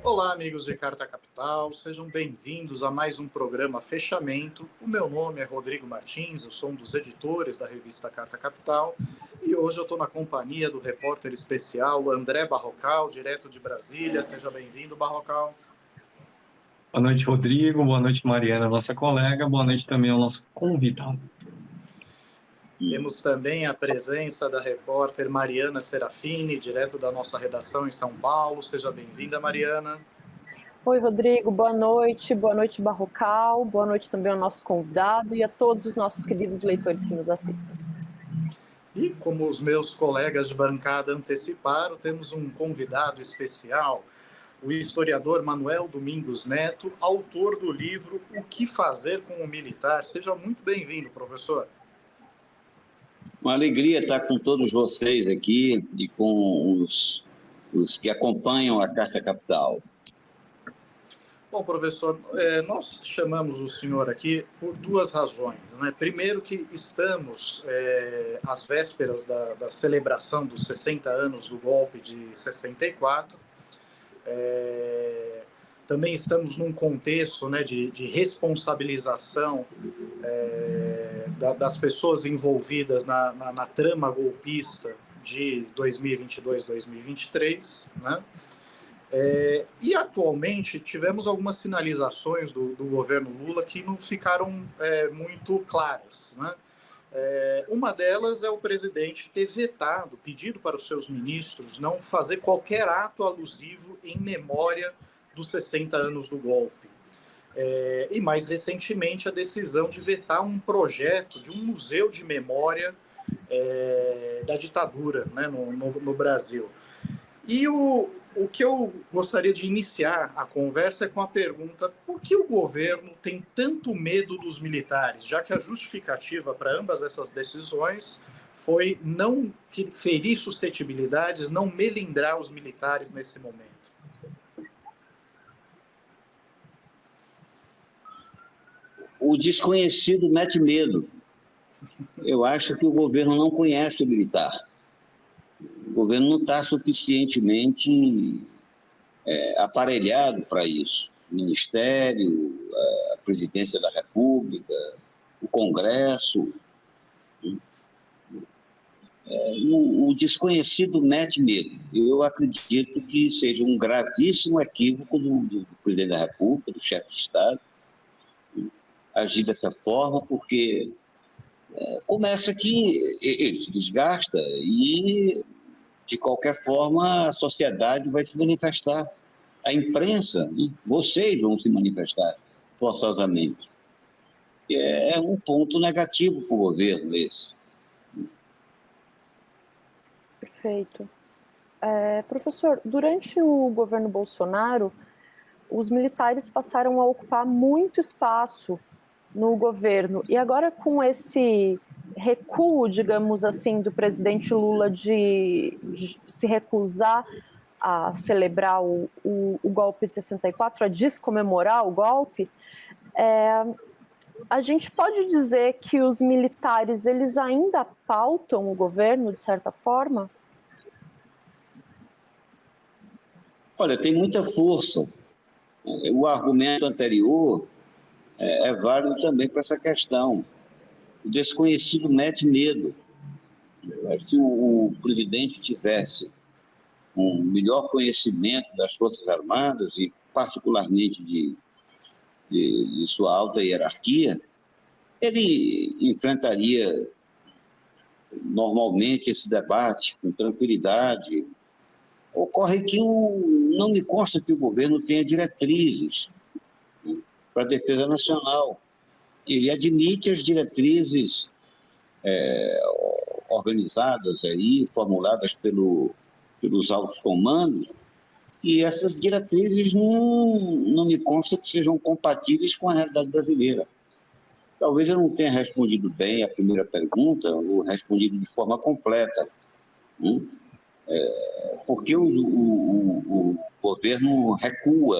Olá, amigos de Carta Capital, sejam bem-vindos a mais um programa Fechamento. O meu nome é Rodrigo Martins, eu sou um dos editores da revista Carta Capital e hoje eu estou na companhia do repórter especial André Barrocal, direto de Brasília. Seja bem-vindo, Barrocal. Boa noite, Rodrigo. Boa noite, Mariana, nossa colega. Boa noite também ao nosso convidado. Temos também a presença da repórter Mariana Serafini, direto da nossa redação em São Paulo. Seja bem-vinda, Mariana. Oi, Rodrigo. Boa noite, Barrocal. Boa noite também ao nosso convidado e a todos os nossos queridos leitores que nos assistem. E como os meus colegas de bancada anteciparam, temos um convidado especial, o historiador Manuel Domingos Neto, autor do livro O que Fazer com o Militar. Seja muito bem-vindo, professor. Uma alegria estar com todos vocês aqui e com os que acompanham a Carta Capital. Bom, professor, nós chamamos o senhor aqui por duas razões, né? Primeiro que estamos às vésperas da celebração dos 60 anos do golpe de 64, também estamos num contexto, né, de responsabilização das pessoas envolvidas na trama golpista de 2022-2023, né? E atualmente tivemos algumas sinalizações do governo Lula que não ficaram muito claras, né? Uma delas é o presidente ter vetado, pedido para os seus ministros não fazer qualquer ato alusivo em memória dos 60 anos do golpe. E mais recentemente a decisão de vetar um projeto de um museu de memória da ditadura, né, no Brasil. E o que eu gostaria de iniciar a conversa é com a pergunta: por que o governo tem tanto medo dos militares, já que a justificativa para ambas essas decisões foi não ferir suscetibilidades, não melindrar os militares nesse momento? O desconhecido mete medo. Eu acho que o governo não conhece o militar. O governo não está suficientemente aparelhado para isso. O Ministério, a Presidência da República, o Congresso. O desconhecido mete medo. Eu acredito que seja um gravíssimo equívoco do Presidente da República, do chefe de Estado, agir dessa forma, porque começa que ele se desgasta e, de qualquer forma, a sociedade vai se manifestar. A imprensa, vocês vão se manifestar forçosamente. É um ponto negativo para o governo esse. Perfeito. Professor, durante o governo Bolsonaro, os militares passaram a ocupar muito espaço no governo. E agora, com esse recuo, digamos assim, do presidente Lula de se recusar a celebrar o golpe de 64, a descomemorar o golpe, a gente pode dizer que os militares, eles ainda pautam o governo, de certa forma? Olha, tem muita força. O argumento anterior é válido também para essa questão. O desconhecido mete medo. Se o presidente tivesse um melhor conhecimento das Forças Armadas e particularmente de sua alta hierarquia, ele enfrentaria normalmente esse debate com tranquilidade. Ocorre que não me consta que o governo tenha diretrizes para a defesa nacional. Ele admite as diretrizes organizadas aí, formuladas pelos altos comandos, e essas diretrizes não me consta que sejam compatíveis com a realidade brasileira. Talvez eu não tenha respondido bem a primeira pergunta, ou respondido de forma completa, porque o governo recua,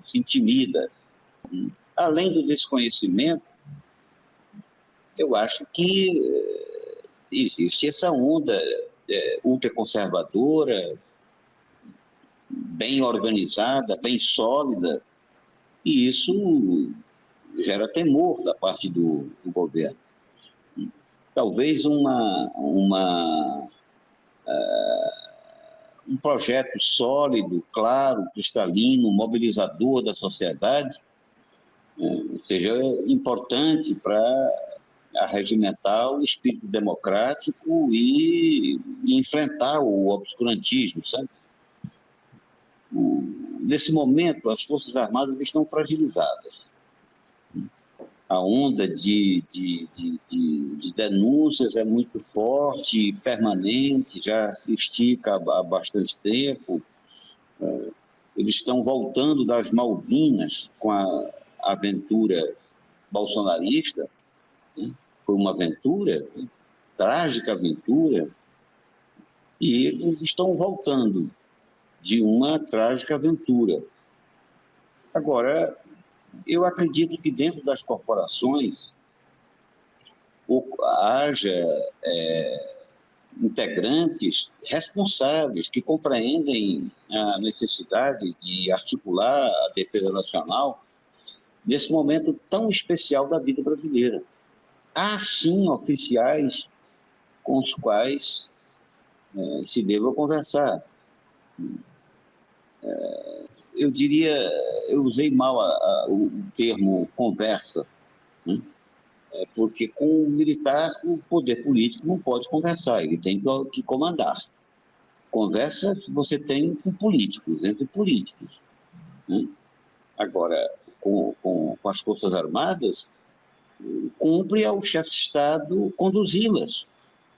se intimida. Além do desconhecimento, eu acho que existe essa onda ultraconservadora bem organizada, bem sólida, e isso gera temor da parte do governo. Talvez um projeto sólido, claro, cristalino, mobilizador da sociedade, seja importante para arregimentar o espírito democrático e enfrentar o obscurantismo, sabe? Nesse momento, as Forças Armadas estão fragilizadas. A onda de denúncias é muito forte, permanente, já se estica há bastante tempo. Eles estão voltando das Malvinas com a aventura bolsonarista, né? Foi uma aventura, né? Trágica aventura, e eles estão voltando de uma trágica aventura. Agora, eu acredito que dentro das corporações haja integrantes responsáveis que compreendem a necessidade de articular a defesa nacional nesse momento tão especial da vida brasileira. Há, sim, oficiais com os quais se deva conversar. Eu diria, eu usei mal o termo conversa, né? Porque com o militar o poder político não pode conversar, ele tem que comandar. Conversa você tem com políticos, entre políticos, né? Agora, com as Forças Armadas, cumpre ao chefe de Estado conduzi-las.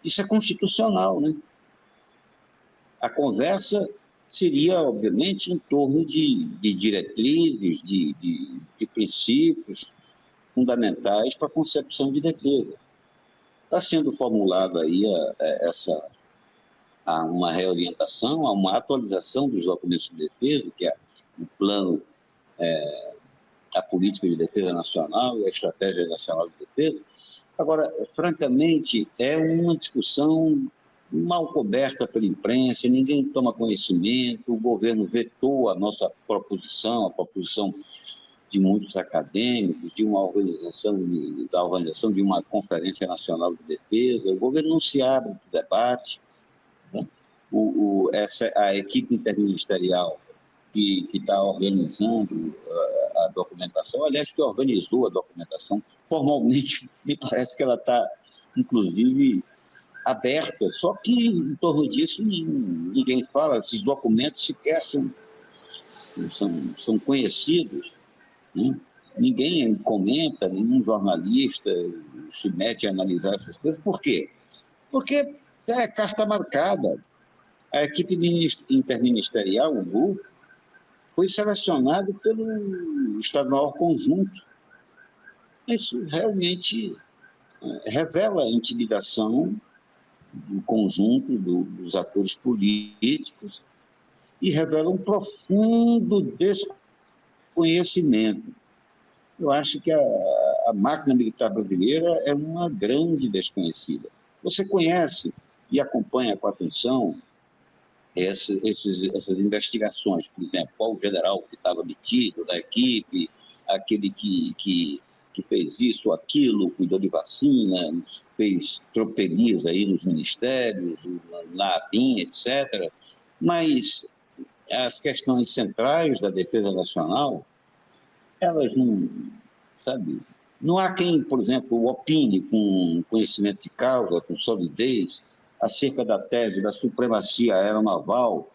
Isso é constitucional, né? A conversa seria, obviamente, em torno de diretrizes, de princípios fundamentais para a concepção de defesa. Está sendo formulada aí uma reorientação, uma atualização dos documentos de defesa, que é o plano, a política de defesa nacional e a estratégia nacional de defesa. Agora, francamente, é uma discussão mal coberta pela imprensa, ninguém toma conhecimento, o governo vetou a nossa proposição, a proposição de muitos acadêmicos, de uma organização, da organização de uma Conferência Nacional de Defesa. O governo não se abre para o debate, né? A equipe interministerial que está organizando a documentação, aliás, que organizou a documentação, formalmente, me parece que ela está, inclusive, aberta, só que em torno disso ninguém fala, esses documentos sequer são conhecidos, né? Ninguém comenta, nenhum jornalista se mete a analisar essas coisas. Por quê? Porque isso é carta marcada. A equipe interministerial, o grupo, foi selecionado pelo Estado-Maior Conjunto. Isso realmente revela a intimidação do conjunto dos atores políticos e revela um profundo desconhecimento. Eu acho que a máquina militar brasileira é uma grande desconhecida. Você conhece e acompanha com atenção essas investigações, por exemplo, qual o general que estava metido da equipe, aquele que fez isso ou aquilo, cuidou de vacina, fez tropelias aí nos ministérios, na ABIN, etc. Mas as questões centrais da defesa nacional, elas não, sabe, não há quem, por exemplo, opine com conhecimento de causa, com solidez, acerca da tese da supremacia aeronaval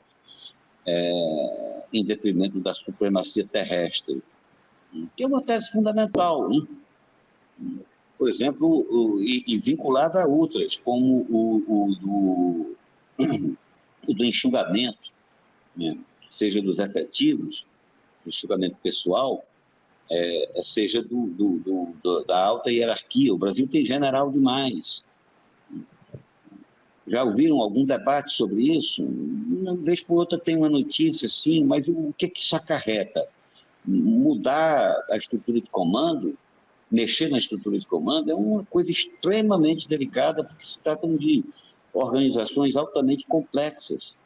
em detrimento da supremacia terrestre, que é uma tese fundamental, né? Por exemplo, e vinculada a outras, como o do enxugamento, né? Seja dos efetivos, enxugamento pessoal, seja da alta hierarquia. O Brasil tem general demais. Já ouviram algum debate sobre isso? Uma vez por outra tem uma notícia, sim, mas o que isso acarreta? Mudar a estrutura de comando, mexer na estrutura de comando, é uma coisa extremamente delicada, porque se tratam de organizações altamente complexas.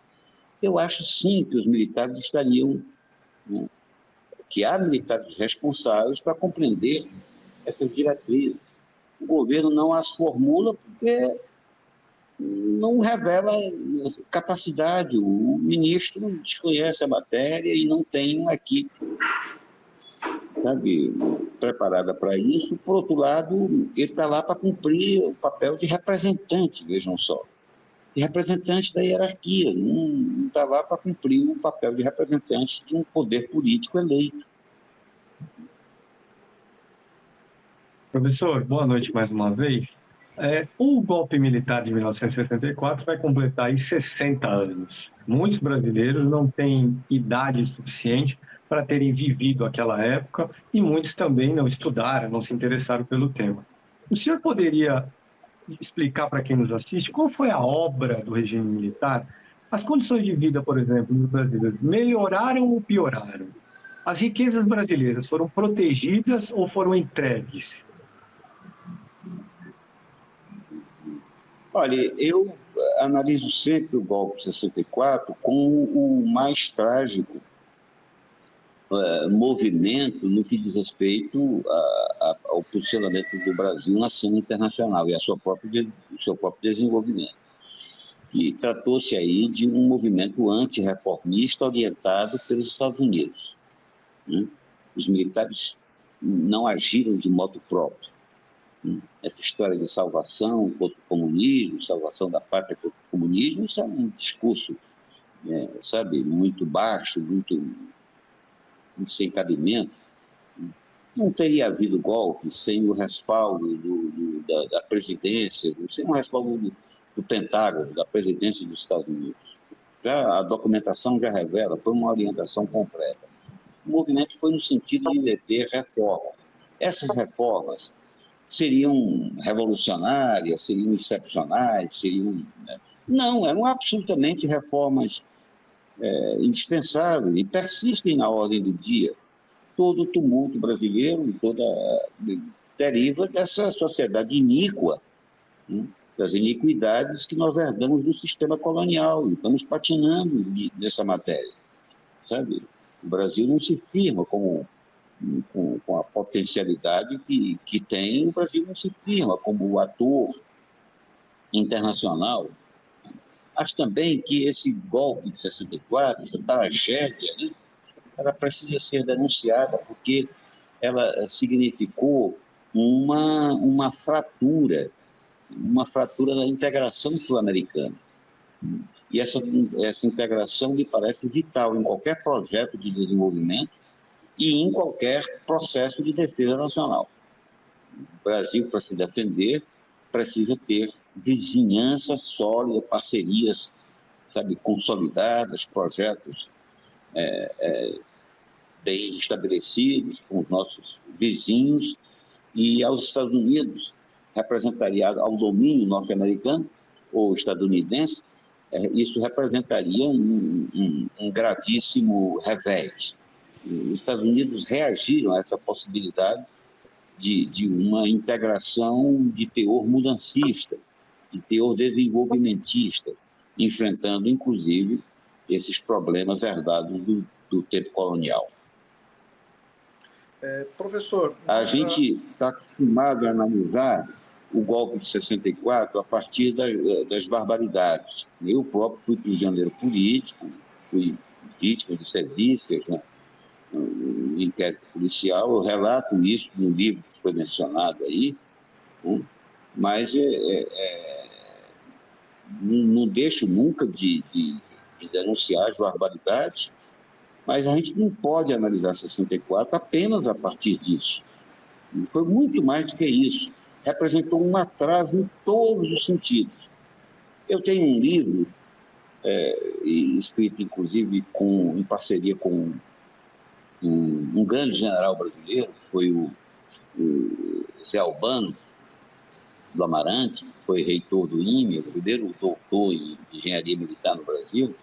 Eu acho, sim, que os militares estariam, né, que há militares responsáveis para compreender essas diretrizes. O governo não as formula porque não revela capacidade. O ministro desconhece a matéria e não tem uma equipe, sabe, preparada para isso. Por outro lado, ele está lá para cumprir o papel de representante, vejam só, de representante da hierarquia, não está lá para cumprir o papel de representante de um poder político eleito. Professor, boa noite mais uma vez. O golpe militar de 1964 vai completar aí 60 anos. Muitos brasileiros não têm idade suficiente para terem vivido aquela época e muitos também não estudaram, não se interessaram pelo tema. O senhor poderia explicar para quem nos assiste qual foi a obra do regime militar? As condições de vida, por exemplo, dos brasileiros melhoraram ou pioraram? As riquezas brasileiras foram protegidas ou foram entregues? Olha, eu analiso sempre o golpe de 64 como o mais trágico movimento no que diz respeito ao posicionamento do Brasil na cena internacional e ao seu próprio desenvolvimento. E tratou-se aí de um movimento antirreformista orientado pelos Estados Unidos, né? Os militares não agiram de modo próprio. Essa história de salvação contra o comunismo, salvação da pátria contra o comunismo, isso é um discurso, sabe, muito baixo, muito sem cabimento. Não teria havido golpe sem o respaldo da presidência, sem o respaldo do Pentágono, da presidência dos Estados Unidos. A documentação já revela, foi uma orientação completa. O movimento foi no sentido de deter reformas. Essas reformas seriam revolucionárias, seriam excepcionais, seriam... Não, eram absolutamente reformas indispensáveis e persistem na ordem do dia. Todo o tumulto brasileiro, toda deriva dessa sociedade iníqua, né? Das iniquidades que nós herdamos do sistema colonial, e estamos patinando nessa matéria, sabe? O Brasil não se firma com a potencialidade que tem, o Brasil não se firma como ator internacional. Acho também que esse golpe de 64, essa tragédia, né, ela precisa ser denunciada porque ela significou uma fratura da integração sul-americana. E essa integração me parece vital em qualquer projeto de desenvolvimento e em qualquer processo de defesa nacional. O Brasil, para se defender, precisa ter vizinhança sólida, parcerias, sabe, consolidadas, projetos bem estabelecidos com os nossos vizinhos, e aos Estados Unidos representaria, ao domínio norte-americano ou estadunidense, isso representaria um gravíssimo revés. Os Estados Unidos reagiram a essa possibilidade de uma integração de teor mudancista, de teor desenvolvimentista, enfrentando, inclusive, esses problemas herdados do tempo colonial. Professor... A gente está acostumado a analisar o golpe de 64 a partir das barbaridades. Eu próprio fui prisioneiro político, fui vítima de sedícias, né, no inquérito policial. Eu relato isso no livro que foi mencionado aí, né, mas não deixo nunca de denunciar as barbaridades, mas a gente não pode analisar 64 apenas a partir disso. Foi muito mais do que isso. Representou um atraso em todos os sentidos. Eu tenho um livro, escrito inclusive em parceria com um grande general brasileiro, que foi o Zé Albano do Amarante, que foi reitor do IME, o primeiro doutor em engenharia militar no Brasil,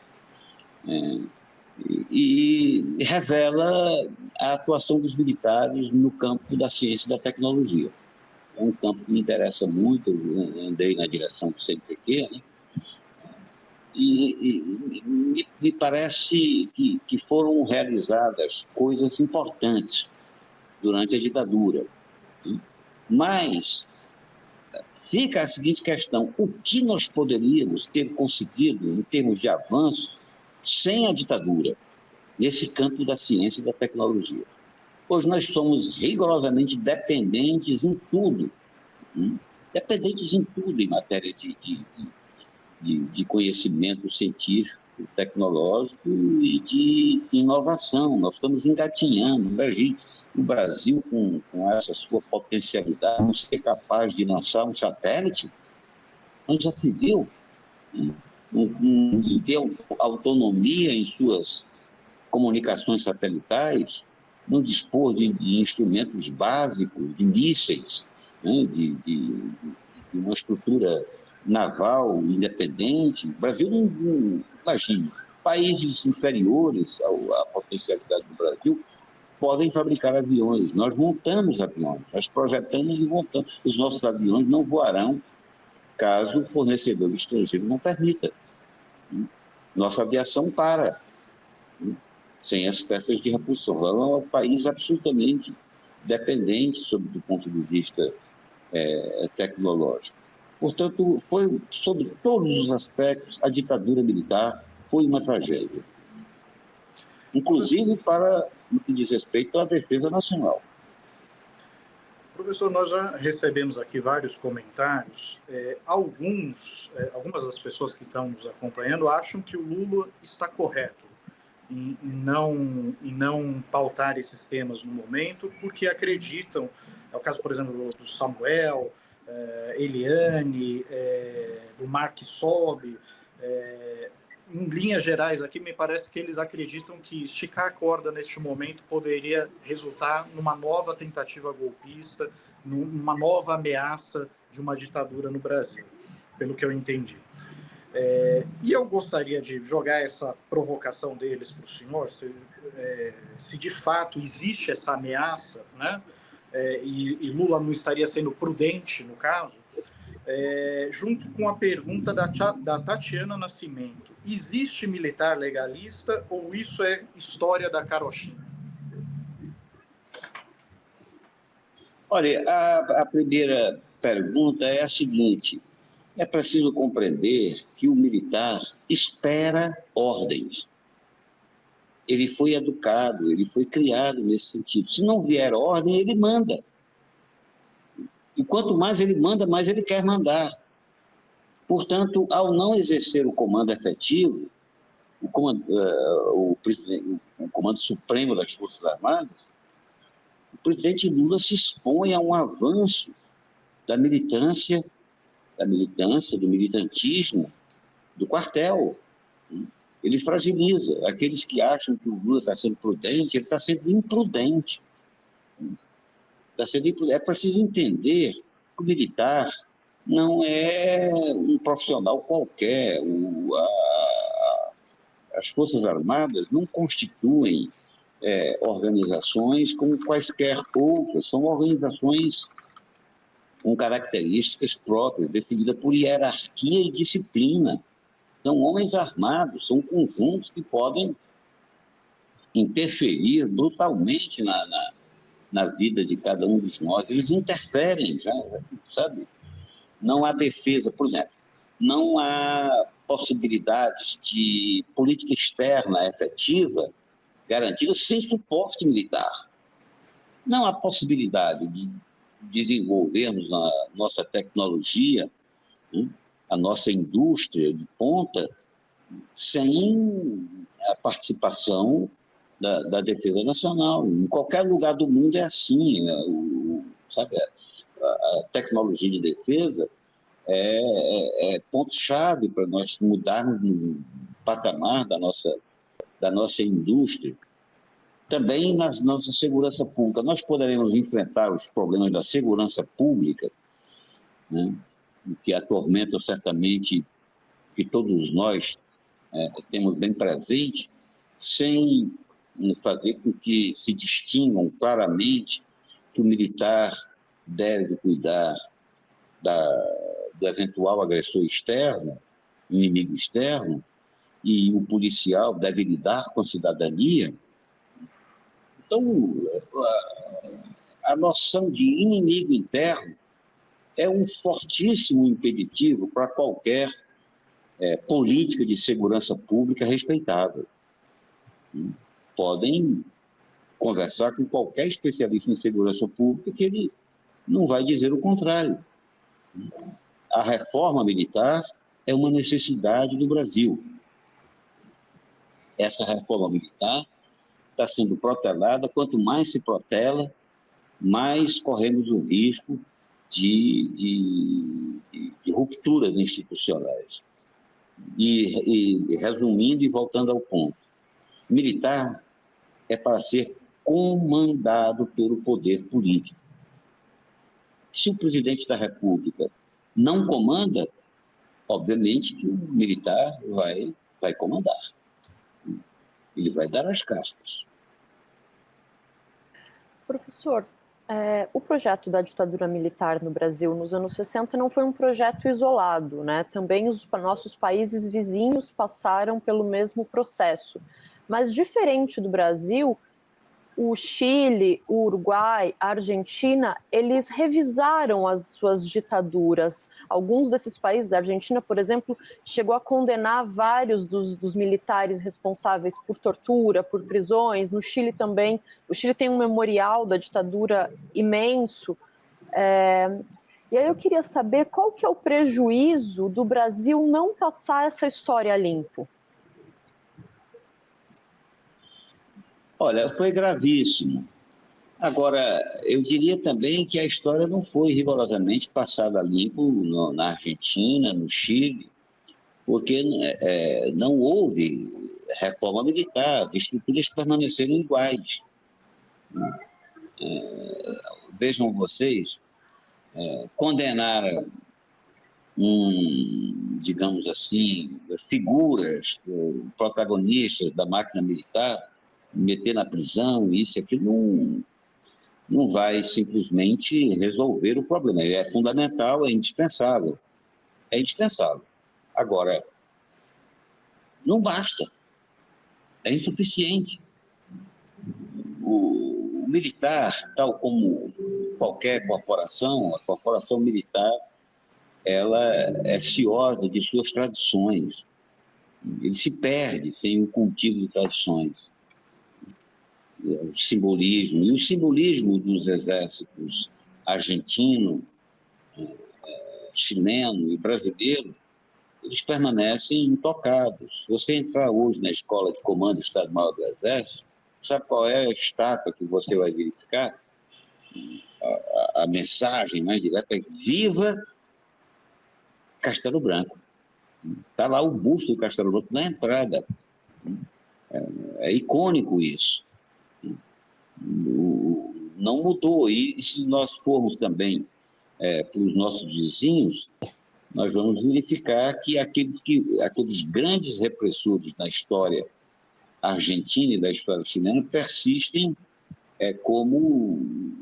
e revela a atuação dos militares no campo da ciência e da tecnologia. É um campo que me interessa muito, eu andei na direção do CNPq, né? me parece que foram realizadas coisas importantes durante a ditadura. Mas fica a seguinte questão: o que nós poderíamos ter conseguido em termos de avanço sem a ditadura, nesse campo da ciência e da tecnologia? Hoje nós somos rigorosamente dependentes em tudo, em matéria de conhecimento científico, tecnológico e de inovação. Nós estamos engatinhando. O Brasil, com essa sua potencialidade, não ser capaz de lançar um satélite, onde já se viu, ter autonomia em suas comunicações satelitais, não dispor de instrumentos básicos, de mísseis, né, de uma estrutura naval independente. O Brasil não imagina. Países inferiores à potencialidade do Brasil podem fabricar aviões. Nós montamos aviões, nós projetamos e montamos. Os nossos aviões não voarão caso o fornecedor estrangeiro não permita. Nossa aviação para, sem as peças de repulsão. É um país absolutamente dependente do ponto de vista tecnológico. Portanto, foi, sobre todos os aspectos, a ditadura militar foi uma tragédia. Inclusive para o que diz respeito à defesa nacional. Professor, nós já recebemos aqui vários comentários. Algumas das pessoas que estão nos acompanhando acham que o Lula está correto em não pautar esses temas no momento, porque acreditam, é o caso, por exemplo, do Samuel, Eliane, do Mark Sobe, em linhas gerais aqui, me parece que eles acreditam que esticar a corda neste momento poderia resultar numa nova tentativa golpista, numa nova ameaça de uma ditadura no Brasil, pelo que eu entendi. E eu gostaria de jogar essa provocação deles para o senhor, se de fato existe essa ameaça, né? E Lula não estaria sendo prudente no caso, junto com a pergunta da Tatiana Nascimento: existe militar legalista ou isso é história da carochinha? Olha, a primeira pergunta é a seguinte: é preciso compreender que o militar espera ordens. Ele foi educado, ele foi criado nesse sentido. Se não vier ordem, ele manda. E quanto mais ele manda, mais ele quer mandar. Portanto, ao não exercer o comando efetivo, o comando supremo das Forças Armadas, o presidente Lula se expõe a um avanço da militância, do militantismo, do quartel. Ele fragiliza. Aqueles que acham que o Lula está sendo prudente, ele está sendo imprudente. É preciso entender que o militar não é um profissional qualquer. As Forças Armadas não constituem organizações como quaisquer outras, são organizações com características próprias, definidas por hierarquia e disciplina. São homens armados, são conjuntos que podem interferir brutalmente na vida de cada um de nós. Eles interferem, já, sabe? Não há defesa, por exemplo, não há possibilidades de política externa efetiva garantida sem suporte militar. Não há possibilidade de desenvolvermos a nossa tecnologia, a nossa indústria de ponta, sem a participação da defesa nacional. Em qualquer lugar do mundo é assim. Sabe? A tecnologia de defesa é ponto-chave para nós mudarmos o patamar da nossa indústria. Também na nossa segurança pública. Nós poderemos enfrentar os problemas da segurança pública, né, que atormentam certamente, que todos nós temos bem presente, sem fazer com que se distingam claramente que o militar deve cuidar do eventual agressor externo inimigo externo, e o policial deve lidar com a cidadania. Então, a noção de inimigo interno é um fortíssimo impeditivo para qualquer política de segurança pública respeitável. Podem conversar com qualquer especialista em segurança pública que ele não vai dizer o contrário. A reforma militar é uma necessidade do Brasil. Essa reforma militar está sendo protelada. Quanto mais se protela, mais corremos o risco de rupturas institucionais. E resumindo e voltando ao ponto, militar é para ser comandado pelo poder político. Se o presidente da República não comanda, obviamente que o militar vai comandar. Ele vai dar as castas. Professor, o projeto da ditadura militar no Brasil nos anos 60 não foi um projeto isolado, né? Também os nossos países vizinhos passaram pelo mesmo processo. Mas, diferente do Brasil, o Chile, o Uruguai, a Argentina, eles revisaram as suas ditaduras. Alguns desses países, a Argentina, por exemplo, chegou a condenar vários dos militares responsáveis por tortura, por prisões. No Chile também. O Chile tem um memorial da ditadura imenso. E aí eu queria saber qual que é o prejuízo do Brasil não passar essa história limpo. Olha, foi gravíssimo. Agora, eu diria também que a história não foi rigorosamente passada limpo na Argentina, no Chile, porque não houve reforma militar, as estruturas permaneceram iguais. Vejam vocês, condenaram, digamos assim, figuras, protagonistas da máquina militar, meter na prisão, isso e aquilo, não vai simplesmente resolver o problema. É fundamental, é indispensável. É indispensável. Agora, não basta. É insuficiente. O militar, tal como qualquer corporação, a corporação militar, ela é ciosa de suas tradições. Ele se perde sem o cultivo de tradições. O simbolismo. E o simbolismo dos exércitos argentino, chileno e brasileiro, eles permanecem intocados. Se você entrar hoje na escola de comando do Estado-Maior do Exército, sabe qual é a estátua que você vai verificar? A mensagem mais direta é: Viva Castelo Branco. Está lá o busto do Castelo Branco na entrada. É icônico isso. Não mudou. E se nós formos também para os nossos vizinhos, nós vamos verificar que aqueles grandes repressores da história argentina e da história chilena persistem como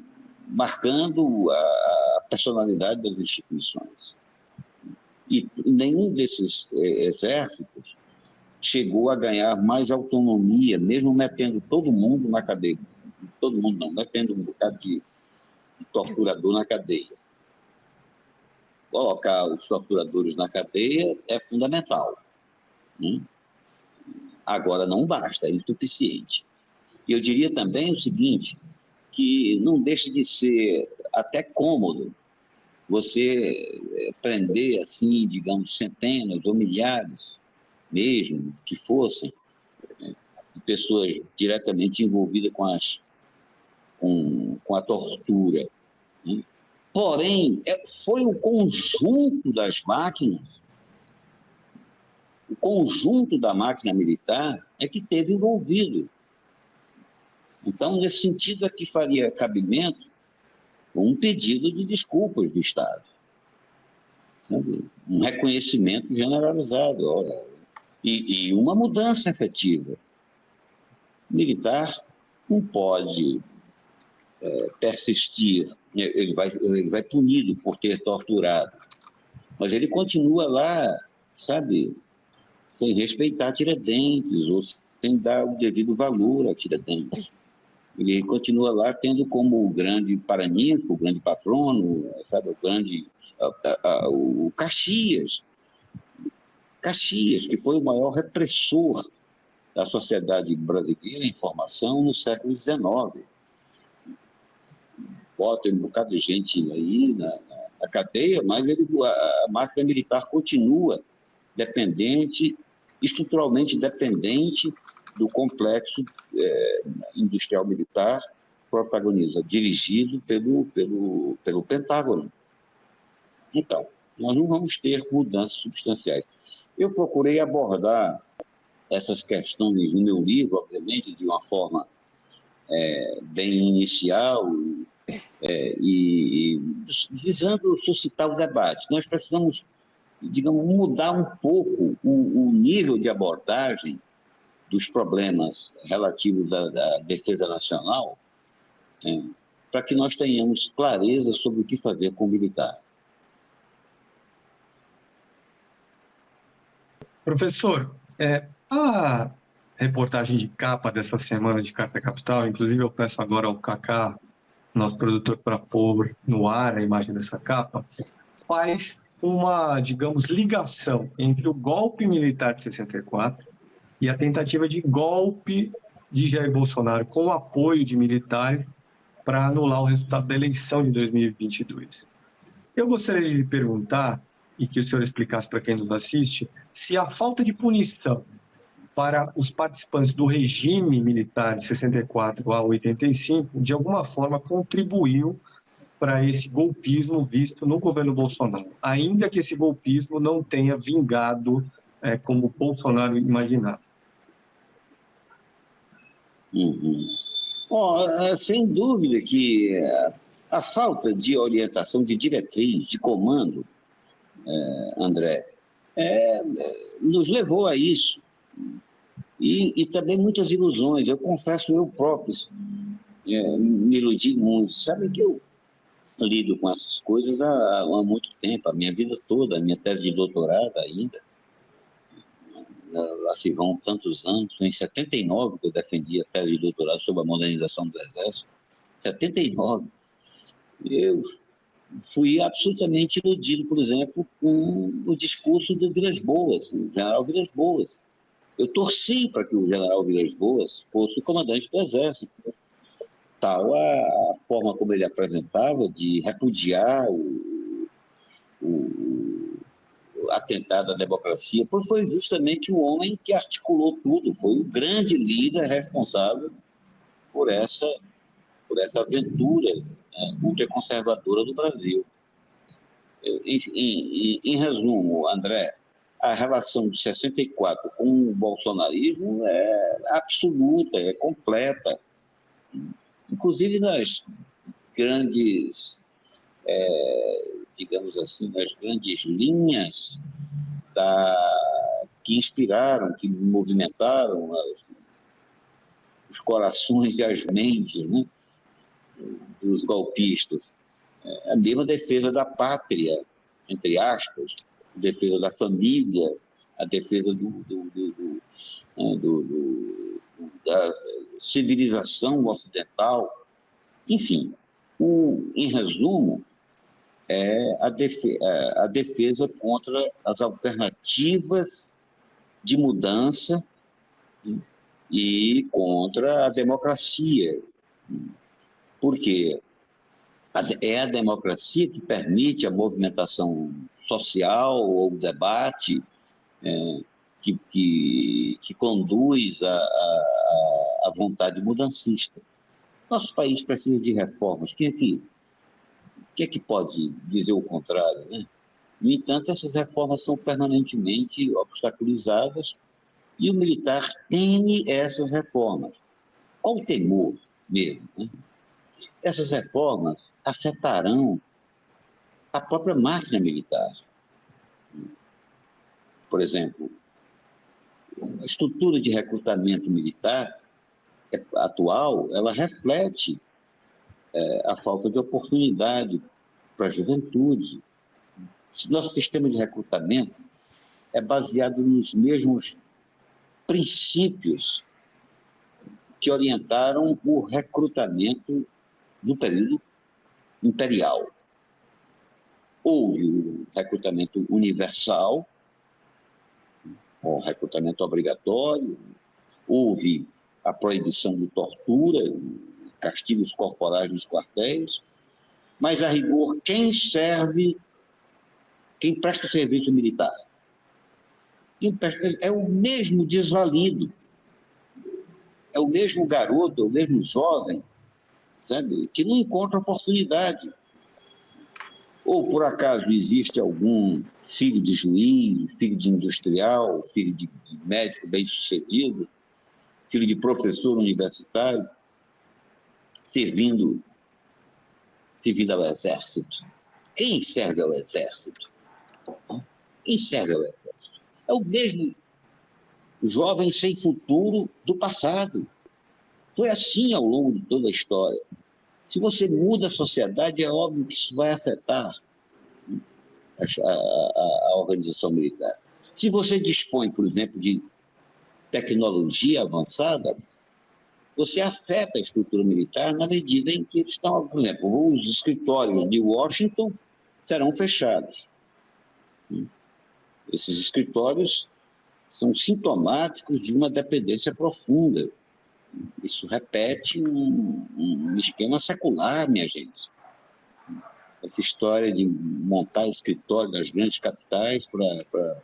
marcando a personalidade das instituições. E nenhum desses exércitos chegou a ganhar mais autonomia, mesmo metendo todo mundo na cadeia. Todo mundo não, metendo um bocado de torturador na cadeia. Colocar os torturadores na cadeia é fundamental. Agora, não basta, é insuficiente. E eu diria também o seguinte, que não deixa de ser até cômodo você prender, assim, digamos, centenas ou milhares, mesmo que fossem, de pessoas diretamente envolvidas com a tortura. Porém, foi o conjunto das máquinas, o conjunto da máquina militar é que teve envolvido. Então, nesse sentido, é que faria cabimento um pedido de desculpas do Estado, sabe? Um reconhecimento generalizado, e uma mudança efetiva. O militar não pode persistir, ele vai punido por ter torturado, mas ele continua lá sabe, sem respeitar Tiradentes ou sem dar o devido valor a Tiradentes. Ele continua lá tendo como o grande paraninfo, o grande patrono, sabe, o grande o Caxias. Caxias, que foi o maior repressor da sociedade brasileira em formação no século XIX. Bota um bocado de gente aí na cadeia, mas a máquina militar continua dependente, estruturalmente dependente do complexo industrial militar dirigido pelo Pentágono. Então, nós não vamos ter mudanças substanciais. Eu procurei abordar essas questões no meu livro, obviamente, de uma forma bem inicial e visando suscitar o debate. Nós precisamos, digamos, mudar um pouco o nível de abordagem dos problemas relativos à defesa nacional, para que nós tenhamos clareza sobre o que fazer com o militar. Professor, a reportagem de capa dessa semana de Carta Capital, inclusive eu peço agora ao Kaká, nosso produtor, para pôr no ar a imagem dessa capa, faz uma, digamos, ligação entre o golpe militar de 64 e a tentativa de golpe de Jair Bolsonaro com o apoio de militares para anular o resultado da eleição de 2022. Eu gostaria de lhe perguntar, e que o senhor explicasse para quem nos assiste, se a falta de punição para os participantes do regime militar de 64 a 85, de alguma forma contribuiu para esse golpismo visto no governo Bolsonaro, ainda que esse golpismo não tenha vingado como Bolsonaro imaginava. Sem dúvida que a falta de orientação, de diretriz, de comando, André, nos levou a isso. E também muitas ilusões. Eu confesso, eu próprio me iludi muito. Sabe que eu lido com essas coisas há muito tempo, a minha vida toda, a minha tese de doutorado ainda. Lá se vão tantos anos. Em 79 que eu defendi a tese de doutorado sobre a modernização do Exército. 79. Eu fui absolutamente iludido, por exemplo, com o discurso do Vilas Boas, o general Vilas Boas. Eu torci para que o general Vilas Boas fosse o comandante do Exército. Tal a forma como ele apresentava de repudiar o atentado à democracia, pois foi justamente o homem que articulou tudo, foi o grande líder responsável por essa aventura ultraconservadora do Brasil. Em resumo, André, a relação de 64 com o bolsonarismo é absoluta, é completa. Inclusive nas grandes, digamos assim, nas grandes linhas que inspiraram, que movimentaram os corações e as mentes, né, dos golpistas. A mesma defesa da pátria, entre aspas, a defesa da família, a defesa da civilização ocidental. Enfim, em resumo, a defesa contra as alternativas de mudança e contra a democracia. Porque é a democracia que permite a movimentação social ou o debate que conduz à vontade mudancista. Nosso país precisa de reformas. Quem é que pode dizer o contrário, né? No entanto, essas reformas são permanentemente obstaculizadas e o militar teme essas reformas. Qual o temor mesmo, né? Essas reformas afetarão a própria máquina militar. Por exemplo, a estrutura de recrutamento militar atual, ela reflete a falta de oportunidade para a juventude. Nosso sistema de recrutamento é baseado nos mesmos princípios que orientaram o recrutamento do período imperial. Houve o recrutamento universal, o recrutamento obrigatório, houve a proibição de tortura, castigos corporais nos quartéis, mas, a rigor, quem presta serviço militar, é o mesmo desvalido, é o mesmo garoto, é o mesmo jovem, sabe, que não encontra oportunidade. Ou, por acaso, existe algum filho de juiz, filho de industrial, filho de médico bem-sucedido, filho de professor universitário, servindo ao exército. Quem serve ao exército? Quem serve ao exército? É o mesmo jovem sem futuro do passado. Foi assim ao longo de toda a história. Se você muda a sociedade, é óbvio que isso vai afetar a organização militar. Se você dispõe, por exemplo, de tecnologia avançada, você afeta a estrutura militar na medida em que eles estão, por exemplo, os escritórios de Washington serão fechados. Esses escritórios são sintomáticos de uma dependência profunda. Isso repete um esquema secular, minha gente. Essa história de montar escritório nas grandes capitais para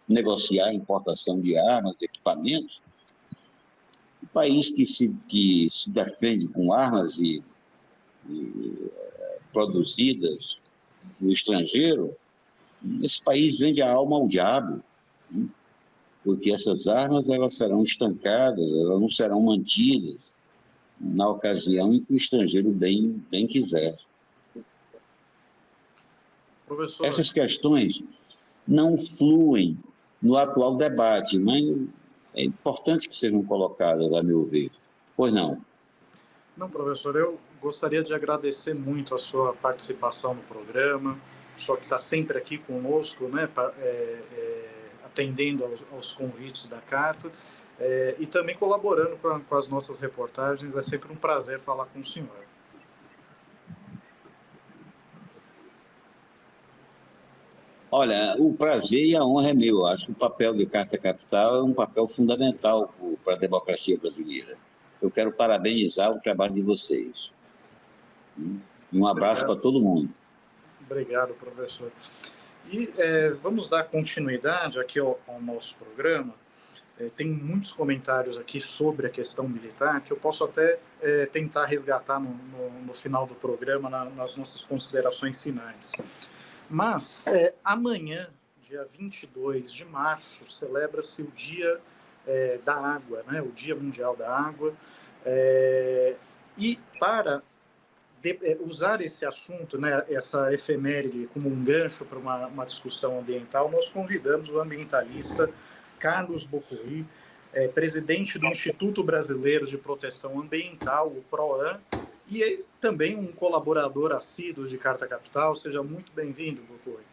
negociar a importação de armas, equipamentos. Um país que se defende com armas produzidas no estrangeiro, esse país vende a alma ao diabo, porque essas armas elas serão estancadas, elas não serão mantidas na ocasião em que o estrangeiro bem quiser. Professor... Essas questões não fluem no atual debate, mas é importante que sejam colocadas, a meu ver. Pois não? Não, professor, eu gostaria de agradecer muito a sua participação no programa, só que está sempre aqui conosco, né, atendendo aos convites da carta, e também colaborando com as nossas reportagens. É sempre um prazer falar com o senhor. Olha, o prazer e a honra é meu. Acho que o papel de Carta Capital é um papel fundamental para a democracia brasileira. Eu quero parabenizar o trabalho de vocês. Um abraço para todo mundo. Obrigado, professor. E vamos dar continuidade aqui ao nosso programa. Tem muitos comentários aqui sobre a questão militar que eu posso até tentar resgatar no final do programa, nas nossas considerações finais. Mas amanhã, dia 22 de março, celebra-se o Dia da Água, né? O Dia Mundial da Água. E para usar esse assunto, né, essa efeméride, como um gancho para uma discussão ambiental, nós convidamos o ambientalista Carlos Bocuri, presidente do Instituto Brasileiro de Proteção Ambiental, o PROAM, e também um colaborador assíduo de Carta Capital. Seja muito bem-vindo, Bocuri.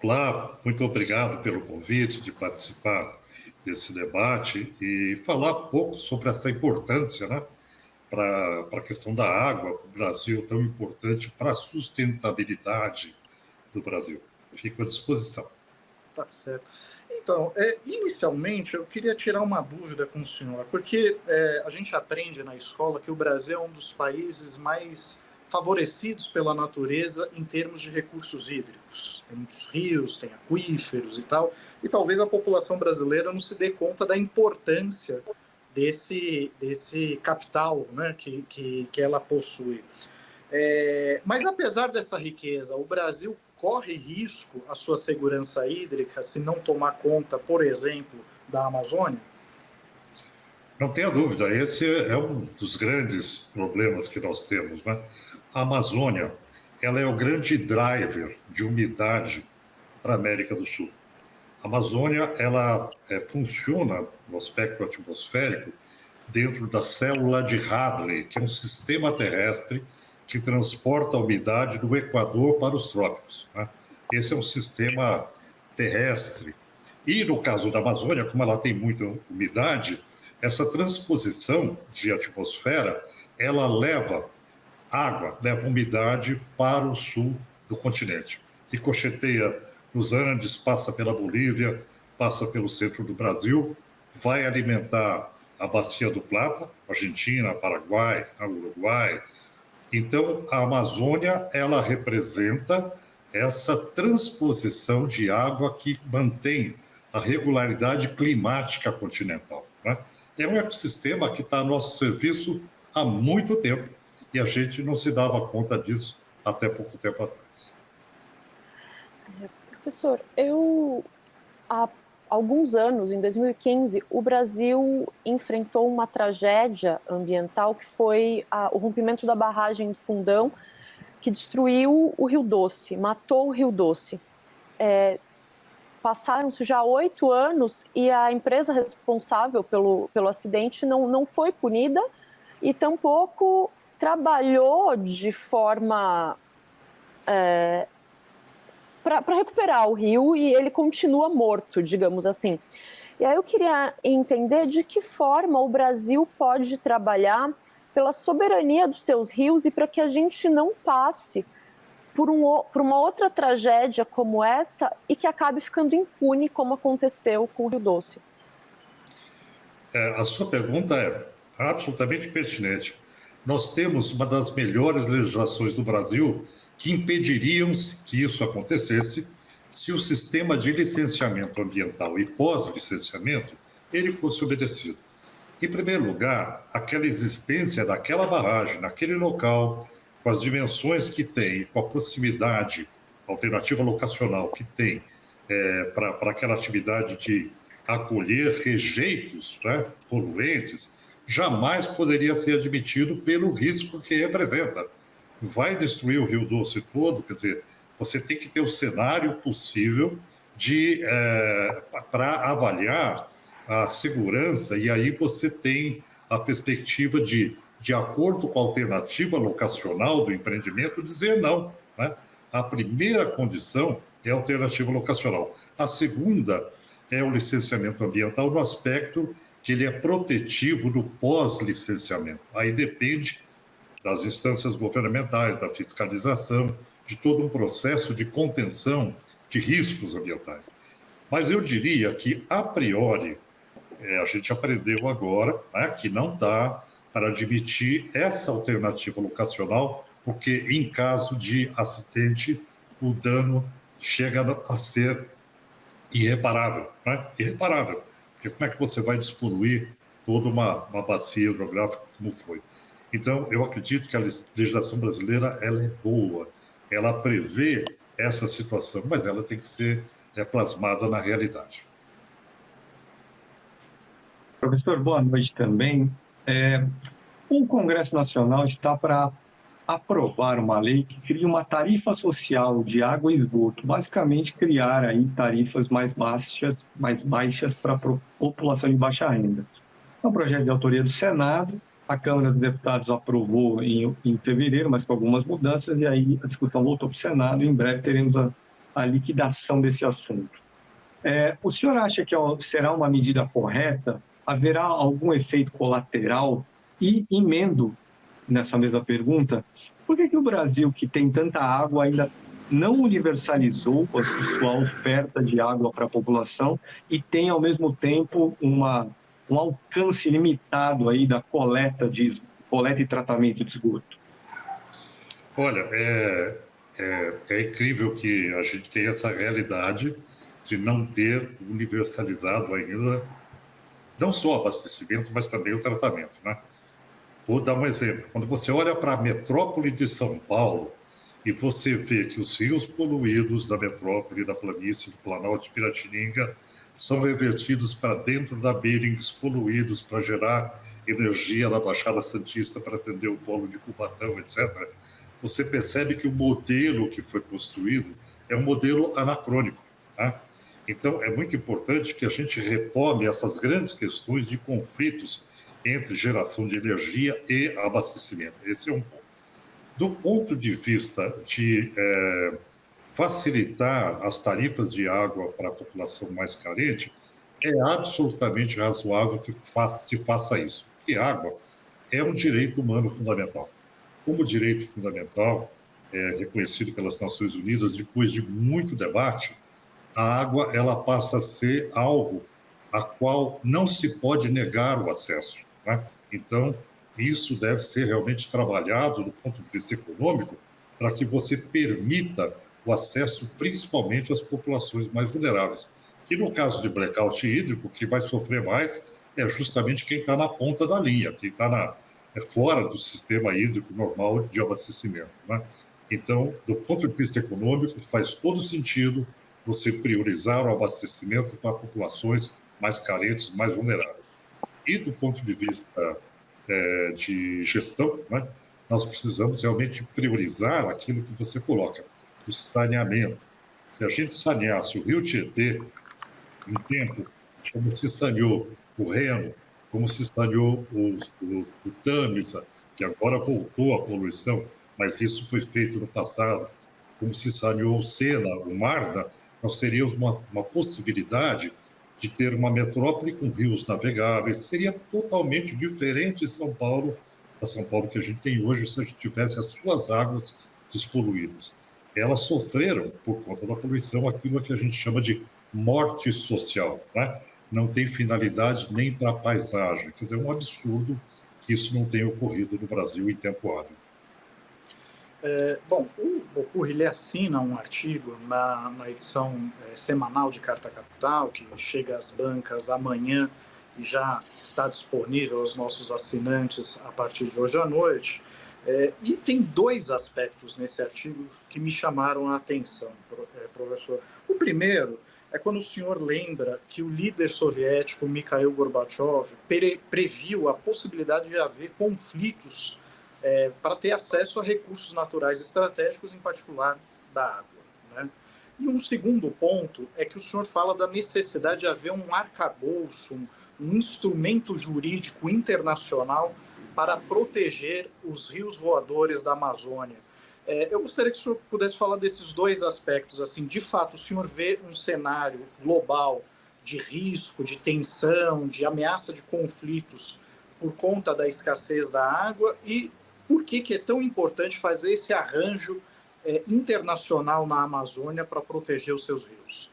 Olá, muito obrigado pelo convite de participar desse debate e falar um pouco sobre essa importância, né, para a questão da água, para o Brasil, tão importante para a sustentabilidade do Brasil. Fico à disposição. Tá certo. Então, inicialmente, eu queria tirar uma dúvida com o senhor, porque a gente aprende na escola que o Brasil é um dos países mais favorecidos pela natureza em termos de recursos hídricos. Tem muitos rios, tem aquíferos e tal, e talvez a população brasileira não se dê conta da importância desse capital, né, que ela possui. Mas, apesar dessa riqueza, o Brasil corre risco à sua segurança hídrica se não tomar conta, por exemplo, da Amazônia? Não tenha dúvida, esse é um dos grandes problemas que nós temos, né? A Amazônia, ela é o grande driver de umidade para a América do Sul. A Amazônia, ela funciona no aspecto atmosférico dentro da célula de Hadley, que é um sistema terrestre que transporta a umidade do Equador para os trópicos, né? Esse é um sistema terrestre. E no caso da Amazônia, como ela tem muita umidade, essa transposição de atmosfera, ela leva água, leva umidade para o sul do continente. Ricocheteia nos Andes, passa pela Bolívia, passa pelo centro do Brasil, vai alimentar a Bacia do Plata, Argentina, Paraguai, Uruguai. Então, a Amazônia, ela representa essa transposição de água que mantém a regularidade climática continental, né? É um ecossistema que está a nosso serviço há muito tempo e a gente não se dava conta disso até pouco tempo atrás. Professor, há alguns anos, em 2015, o Brasil enfrentou uma tragédia ambiental que foi o rompimento da barragem do Fundão, que destruiu o Rio Doce, matou o Rio Doce. Passaram-se já 8 anos e a empresa responsável pelo acidente não foi punida e tampouco trabalhou de forma para recuperar o rio, e ele continua morto, digamos assim. E aí eu queria entender de que forma o Brasil pode trabalhar pela soberania dos seus rios e para que a gente não passe por uma outra tragédia como essa e que acabe ficando impune, como aconteceu com o Rio Doce. A sua pergunta é absolutamente pertinente. Nós temos uma das melhores legislações do Brasil que impediriam que isso acontecesse se o sistema de licenciamento ambiental e pós-licenciamento ele fosse obedecido. Em primeiro lugar, aquela existência daquela barragem, naquele local, com as dimensões que tem, com a proximidade, alternativa locacional que tem para aquela atividade de acolher rejeitos, né, poluentes, jamais poderia ser admitido pelo risco que representa. Vai destruir o Rio Doce todo, quer dizer, você tem que ter o cenário possível para avaliar a segurança, e aí você tem a perspectiva de acordo com a alternativa locacional do empreendimento, dizer não, né? A primeira condição é a alternativa locacional. A segunda é o licenciamento ambiental no aspecto que ele é protetivo do pós-licenciamento. Aí depende das instâncias governamentais, da fiscalização, de todo um processo de contenção de riscos ambientais. Mas eu diria que, a priori, a gente aprendeu agora, né, que não dá para admitir essa alternativa locacional, porque em caso de acidente, o dano chega a ser irreparável, né? Irreparável, porque como é que você vai despoluir toda uma bacia hidrográfica como foi? Então, eu acredito que a legislação brasileira ela é boa, ela prevê essa situação, mas ela tem que ser plasmada na realidade. Professor, boa noite também. O Congresso Nacional está para aprovar uma lei que cria uma tarifa social de água e esgoto, basicamente criar aí tarifas mais baixas para a população de baixa renda. É um projeto de autoria do Senado, a Câmara dos Deputados aprovou em fevereiro, mas com algumas mudanças, e aí a discussão voltou para o Senado, e em breve teremos a liquidação desse assunto. O senhor acha que será uma medida correta? Haverá algum efeito colateral? E emendo nessa mesma pergunta, por que o Brasil, que tem tanta água, ainda não universalizou a sua oferta de água para a população e tem, ao mesmo tempo, um alcance limitado aí da coleta e tratamento de esgoto? Olha, é incrível que a gente tenha essa realidade de não ter universalizado ainda, não só o abastecimento, mas também o tratamento, né? Vou dar um exemplo. Quando você olha para a metrópole de São Paulo e você vê que os rios poluídos da metrópole, da planície, do Planalto de Piratininga, são revertidos para dentro da Beringues, poluídos para gerar energia na Baixada Santista para atender o polo de Cubatão, etc., você percebe que o modelo que foi construído é um modelo anacrônico, tá? Então, é muito importante que a gente retome essas grandes questões de conflitos entre geração de energia e abastecimento. Esse é um ponto. Do ponto de vista de facilitar as tarifas de água para a população mais carente, é absolutamente razoável que se faça isso. Porque água é um direito humano fundamental. Como direito fundamental, reconhecido pelas Nações Unidas, depois de muito debate, a água ela passa a ser algo a qual não se pode negar o acesso, né? Então, isso deve ser realmente trabalhado do ponto de vista econômico para que você permita o acesso principalmente às populações mais vulneráveis. E no caso de blackout hídrico, que vai sofrer mais é justamente quem está na ponta da linha, quem está fora do sistema hídrico normal de abastecimento, né? Então, do ponto de vista econômico, faz todo sentido você priorizar o abastecimento para populações mais carentes, mais vulneráveis. E do ponto de vista de gestão, né, nós precisamos realmente priorizar aquilo que você coloca, o saneamento. Se a gente saneasse o Rio Tietê em tempo, como se saneou o Reno, como se saneou o Tamisa, que agora voltou à poluição, mas isso foi feito no passado, como se saneou o Sena, o Marna, nós teríamos uma possibilidade de ter uma metrópole com rios navegáveis. Seria totalmente diferente de São Paulo, da São Paulo que a gente tem hoje, se a gente tivesse as suas águas despoluídas. Elas sofreram, por conta da poluição, aquilo que a gente chama de morte social, né? Não tem finalidade nem para a paisagem. Quer dizer, é um absurdo que isso não tenha ocorrido no Brasil em tempo hábil. Bom, o Bocur, ele assina um artigo na edição semanal de Carta Capital, que chega às bancas amanhã e já está disponível aos nossos assinantes a partir de hoje à noite. E tem dois aspectos nesse artigo que me chamaram a atenção, professor. O primeiro é quando o senhor lembra que o líder soviético Mikhail Gorbachev previu a possibilidade de haver conflitos para ter acesso a recursos naturais estratégicos, em particular da água, né? E um segundo ponto é que o senhor fala da necessidade de haver um arcabouço, um instrumento jurídico internacional para proteger os rios voadores da Amazônia. Eu gostaria que o senhor pudesse falar desses dois aspectos. Assim, de fato, o senhor vê um cenário global de risco, de tensão, de ameaça de conflitos por conta da escassez da água, e por que é tão importante fazer esse arranjo internacional na Amazônia para proteger os seus rios?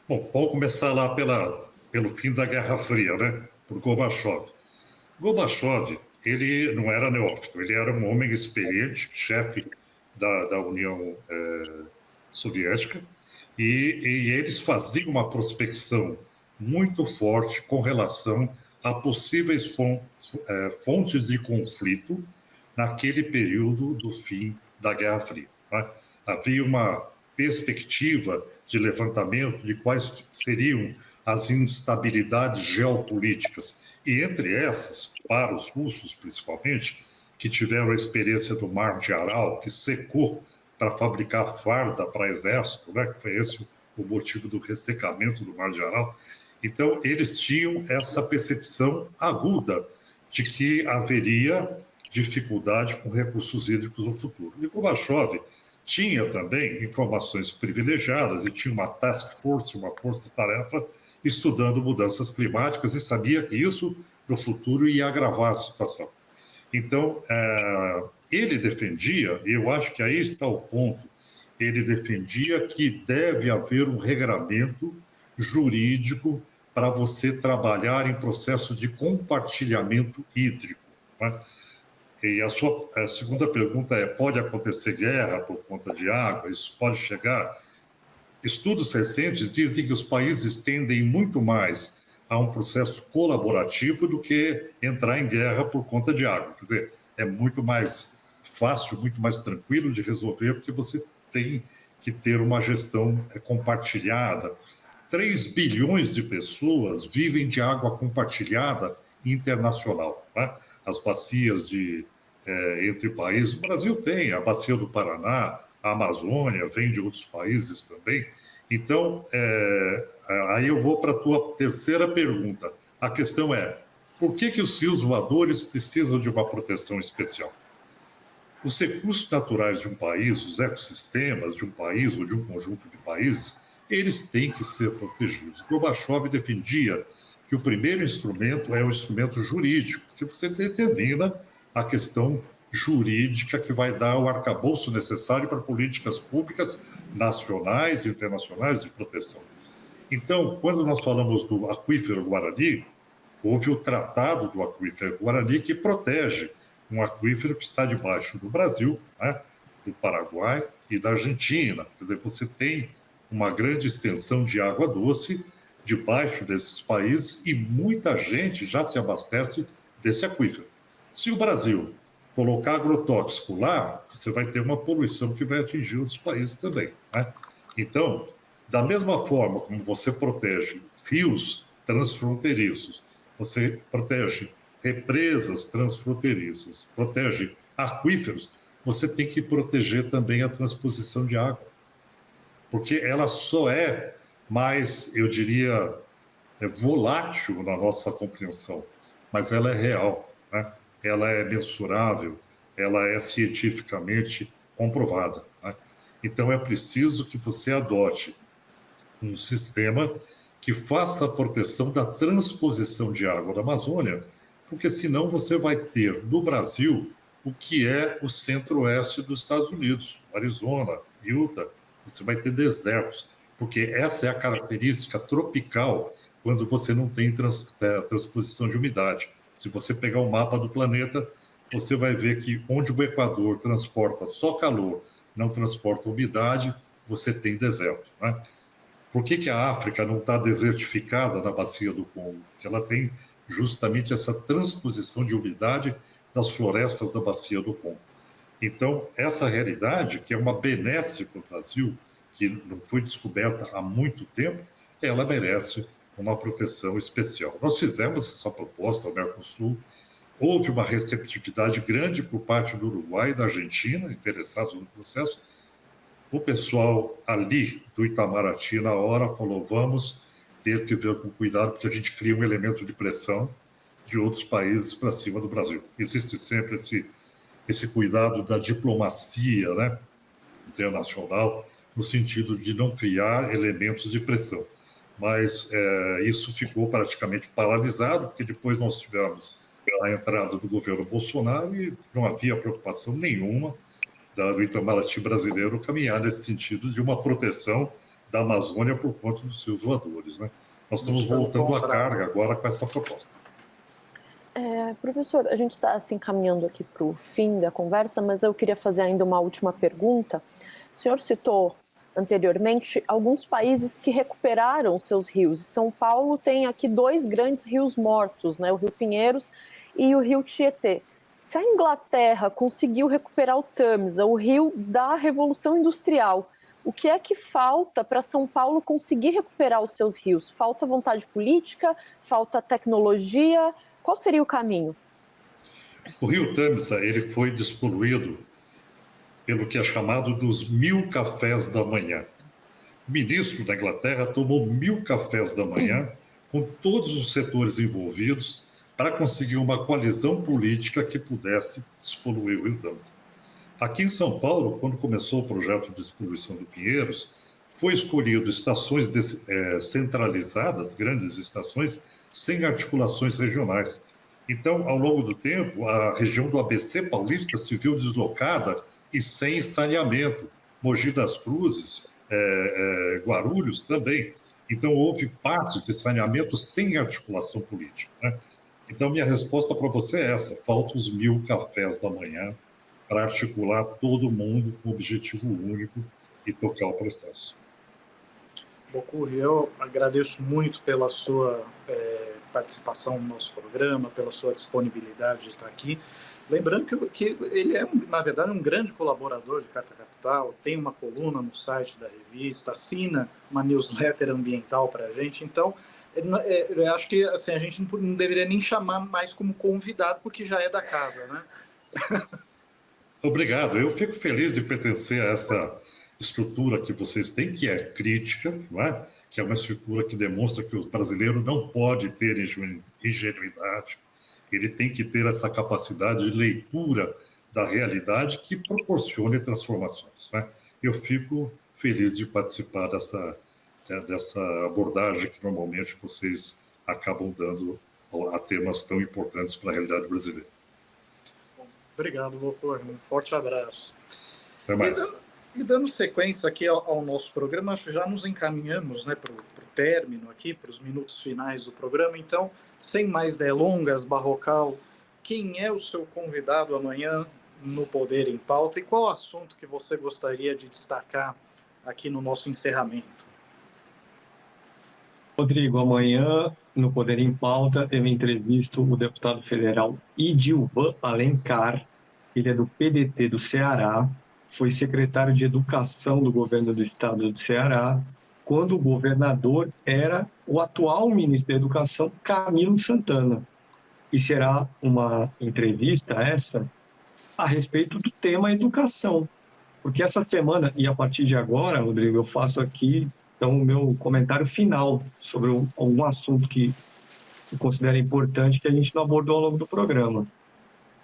Bom, vamos começar lá pelo fim da Guerra Fria, né? Por Gorbachev. Gorbachev, ele não era neófito, ele era um homem experiente, chefe da União Soviética, e eles faziam uma prospecção muito forte com relação a possíveis fontes de conflito naquele período do fim da Guerra Fria, né? Havia uma perspectiva de levantamento de quais seriam as instabilidades geopolíticas, e entre essas, para os russos principalmente, que tiveram a experiência do Mar de Aral, que secou para fabricar farda para exército, né? Que foi esse o motivo do ressecamento do Mar de Aral. Então, eles tinham essa percepção aguda de que haveria dificuldade com recursos hídricos no futuro. E Gorbachev tinha também informações privilegiadas e tinha uma task force, uma força-tarefa, estudando mudanças climáticas, e sabia que isso, no futuro, ia agravar a situação. Então, ele defendia, e eu acho que aí está o ponto, ele defendia que deve haver um regramento jurídico para você trabalhar em processo de compartilhamento hídrico, né? E a segunda pergunta é: pode acontecer guerra por conta de água? Isso pode chegar? Estudos recentes dizem que os países tendem muito mais a um processo colaborativo do que entrar em guerra por conta de água. Quer dizer, é muito mais fácil, muito mais tranquilo de resolver, porque você tem que ter uma gestão compartilhada. 3 bilhões de pessoas vivem de água compartilhada internacional, né? As bacias entre países. O Brasil tem a bacia do Paraná, a Amazônia, vem de outros países também. Então, aí eu vou para a tua terceira pergunta. A questão é: por que os rios voadores precisam de uma proteção especial? Os recursos naturais de um país, os ecossistemas de um país ou de um conjunto de países, eles têm que ser protegidos. Gorbachev defendia que o primeiro instrumento é o instrumento jurídico, porque você determina a questão jurídica que vai dar o arcabouço necessário para políticas públicas nacionais e internacionais de proteção. Então, quando nós falamos do aquífero Guarani, houve o Tratado do Aquífero Guarani que protege um aquífero que está debaixo do Brasil, né, do Paraguai e da Argentina. Quer dizer, você tem uma grande extensão de água doce debaixo desses países e muita gente já se abastece desse aquífero. Se o Brasil colocar agrotóxico lá, você vai ter uma poluição que vai atingir outros países também, né? Então, da mesma forma como você protege rios transfronteiriços, você protege represas transfronteiriças, protege aquíferos, você tem que proteger também a transposição de água. Porque ela só é mais, eu diria, volátil na nossa compreensão, mas ela é real, né? Ela é mensurável, ela é cientificamente comprovada, né? Então é preciso que você adote um sistema que faça a proteção da transposição de água da Amazônia, porque senão você vai ter no Brasil o que é o centro-oeste dos Estados Unidos, Arizona, Utah, você vai ter desertos, porque essa é a característica tropical quando você não tem transposição de umidade. Se você pegar o mapa do planeta, você vai ver que onde o Equador transporta só calor, não transporta umidade, você tem deserto, né? Por que a África não está desertificada na bacia do Congo? Porque ela tem justamente essa transposição de umidade das florestas da bacia do Congo. Então, essa realidade, que é uma benesse para o Brasil, que não foi descoberta há muito tempo, ela merece uma proteção especial. Nós fizemos essa proposta ao Mercosul, houve uma receptividade grande por parte do Uruguai e da Argentina, interessados no processo. O pessoal ali do Itamaraty, na hora, falou, vamos ter que ver com cuidado, porque a gente cria um elemento de pressão de outros países para cima do Brasil. Existe sempre esse cuidado da diplomacia, né, internacional, no sentido de não criar elementos de pressão. Mas isso ficou praticamente paralisado, porque depois nós tivemos a entrada do governo Bolsonaro e não havia preocupação nenhuma do Itamaraty brasileiro caminhar nesse sentido de uma proteção da Amazônia por conta dos seus voadores, né? Nós estamos voltando à carga agora com essa proposta. Professor, a gente está assim, caminhando aqui para o fim da conversa, mas eu queria fazer ainda uma última pergunta. O senhor citou anteriormente alguns países que recuperaram seus rios. São Paulo tem aqui 2 grandes rios mortos, né? O Rio Pinheiros e o Rio Tietê. Se a Inglaterra conseguiu recuperar o Tâmisa, o rio da Revolução Industrial, o que é que falta para São Paulo conseguir recuperar os seus rios? Falta vontade política? Falta tecnologia? Qual seria o caminho? O rio Tâmisa, ele foi despoluído pelo que é chamado dos 1000 cafés da manhã. O ministro da Inglaterra tomou 1000 cafés da manhã com todos os setores envolvidos para conseguir uma coalizão política que pudesse despoluir o rio Tâmisa. Aqui em São Paulo, quando começou o projeto de despoluição do Pinheiros, foi escolhido estações centralizadas, grandes estações, sem articulações regionais. Então, ao longo do tempo, a região do ABC paulista se viu deslocada e sem saneamento. Mogi das Cruzes, Guarulhos também. Então, houve partes de saneamento sem articulação política, né? Então, minha resposta para você é essa: faltam os 1000 cafés da manhã para articular todo mundo com objetivo único e tocar o processo. Bocurri, eu agradeço muito pela sua participação no nosso programa, pela sua disponibilidade de estar aqui. Lembrando que ele é, na verdade, um grande colaborador de Carta Capital, tem uma coluna no site da revista, assina uma newsletter ambiental para a gente. Então, eu acho que assim, a gente não deveria nem chamar mais como convidado, porque já é da casa, né? Obrigado. Eu fico feliz de pertencer a essa estrutura que vocês têm, que é crítica, não é? Que é uma estrutura que demonstra que o brasileiro não pode ter ingenuidade, ele tem que ter essa capacidade de leitura da realidade que proporcione transformações, né? Eu fico feliz de participar dessa abordagem que normalmente vocês acabam dando a temas tão importantes para a realidade brasileira. Obrigado, doutor. Um forte abraço. Até mais. E dando sequência aqui ao nosso programa, acho que já nos encaminhamos, né, para o término aqui, para os minutos finais do programa. Então, sem mais delongas, Barrocal, quem é o seu convidado amanhã no Poder em Pauta e qual assunto que você gostaria de destacar aqui no nosso encerramento? Rodrigo, amanhã no Poder em Pauta eu entrevisto o deputado federal Idilvan Alencar. Ele é do PDT do Ceará, foi secretário de Educação do governo do estado do Ceará, quando o governador era o atual ministro da Educação, Camilo Santana. E será uma entrevista essa a respeito do tema educação. Porque essa semana, e a partir de agora, Rodrigo, eu faço aqui então, o meu comentário final sobre algum assunto que eu considero importante que a gente não abordou ao longo do programa.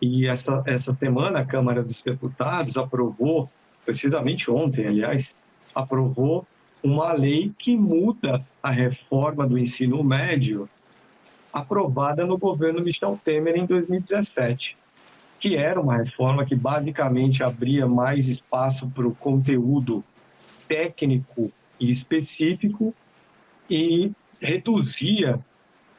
E essa semana, a Câmara dos Deputados aprovou, precisamente ontem, aliás, aprovou uma lei que muda a reforma do ensino médio aprovada no governo Michel Temer em 2017, que era uma reforma que basicamente abria mais espaço para o conteúdo técnico e específico e reduzia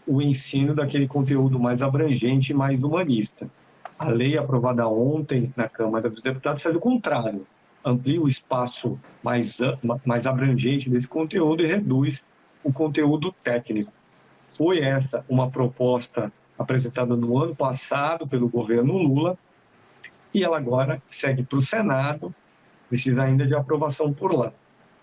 o ensino daquele conteúdo mais abrangente e mais humanista. A lei aprovada ontem na Câmara dos Deputados faz o contrário, amplia o espaço mais abrangente desse conteúdo e reduz o conteúdo técnico. Foi essa uma proposta apresentada no ano passado pelo governo Lula e ela agora segue para o Senado, precisa ainda de aprovação por lá.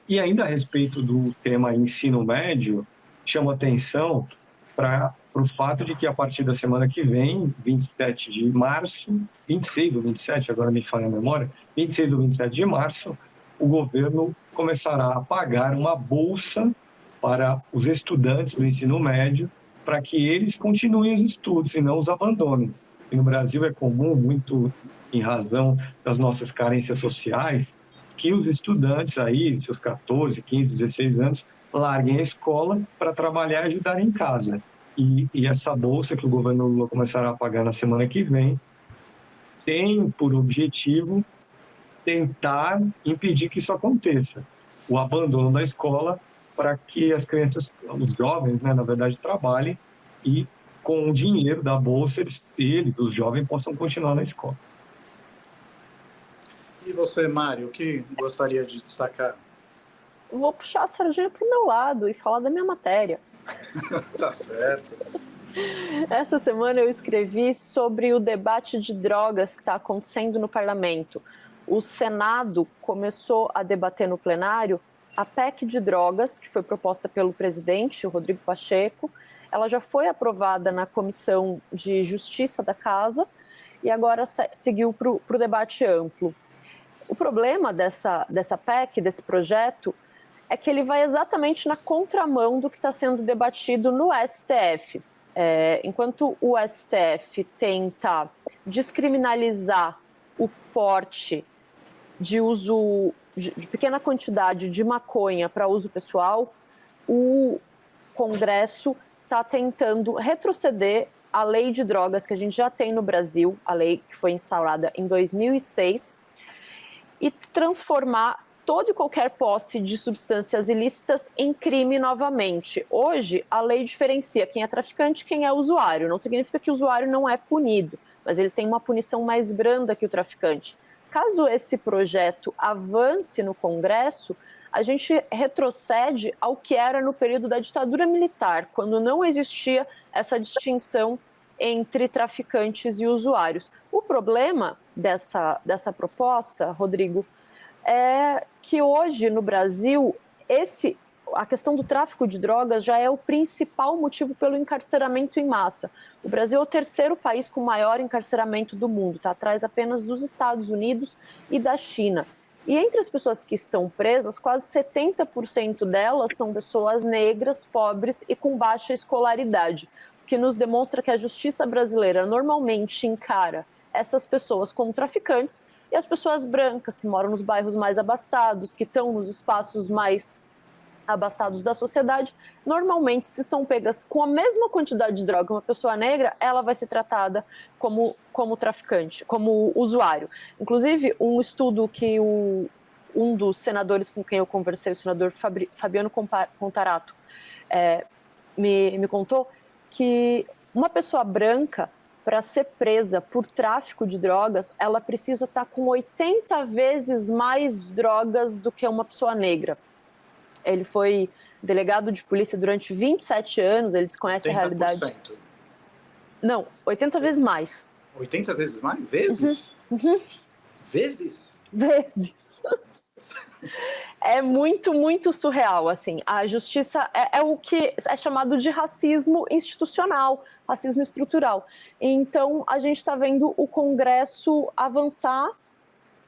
E ainda a respeito do tema ensino médio, chamo atenção para o fato de que a partir da semana que vem, 27 de março, 26 ou 27, agora me falha a memória, 26 ou 27 de março, o governo começará a pagar uma bolsa para os estudantes do ensino médio para que eles continuem os estudos e não os abandonem. E no Brasil é comum, muito em razão das nossas carências sociais, que os estudantes aí, seus 14, 15, 16 anos, larguem a escola para trabalhar e ajudar em casa. E essa bolsa que o governo Lula começará a pagar na semana que vem tem por objetivo tentar impedir que isso aconteça. O abandono da escola para que as crianças, os jovens, né, na verdade, trabalhem e com o dinheiro da bolsa eles, os jovens, possam continuar na escola. E você, Mário, o que gostaria de destacar? Vou puxar a sardinha para o meu lado e falar da minha matéria. Tá certo. Essa semana eu escrevi sobre o debate de drogas que está acontecendo no parlamento. O Senado começou a debater no plenário a PEC de drogas, que foi proposta pelo presidente, o Rodrigo Pacheco. Ela já foi aprovada na Comissão de Justiça da Casa e agora seguiu para o debate amplo. O problema dessa PEC, desse projeto, é que ele vai exatamente na contramão do que está sendo debatido no STF. Enquanto o STF tenta descriminalizar o porte de uso de pequena quantidade de maconha para uso pessoal, o Congresso está tentando retroceder a lei de drogas que a gente já tem no Brasil, a lei que foi instaurada em 2006, e transformar toda e qualquer posse de substâncias ilícitas em crime novamente. Hoje, a lei diferencia quem é traficante e quem é usuário. Não significa que o usuário não é punido, mas ele tem uma punição mais branda que o traficante. Caso esse projeto avance no Congresso, a gente retrocede ao que era no período da ditadura militar, quando não existia essa distinção entre traficantes e usuários. O problema dessa proposta, Rodrigo, é que hoje no Brasil a questão do tráfico de drogas já é o principal motivo pelo encarceramento em massa. O Brasil é o terceiro país com maior encarceramento do mundo, está atrás apenas dos Estados Unidos e da China. E entre as pessoas que estão presas, quase 70% delas são pessoas negras, pobres e com baixa escolaridade, o que nos demonstra que a justiça brasileira normalmente encara essas pessoas como traficantes e as pessoas brancas que moram nos bairros mais abastados, que estão nos espaços mais abastados da sociedade, normalmente, se são pegas com a mesma quantidade de droga que uma pessoa negra, ela vai ser tratada como traficante, como usuário. Inclusive, um estudo que um dos senadores com quem eu conversei, o senador Fabiano Contarato, me contou que uma pessoa branca, para ser presa por tráfico de drogas, ela precisa estar com 80 vezes mais drogas do que uma pessoa negra. Ele foi delegado de polícia durante 27 anos, ele desconhece 80%. A realidade. Não, 80 vezes mais. 80 vezes mais? Vezes? Uhum. Vezes? Vezes. É muito, muito surreal, assim. A justiça é o que é chamado de racismo institucional, racismo estrutural. Então, a gente está vendo o Congresso avançar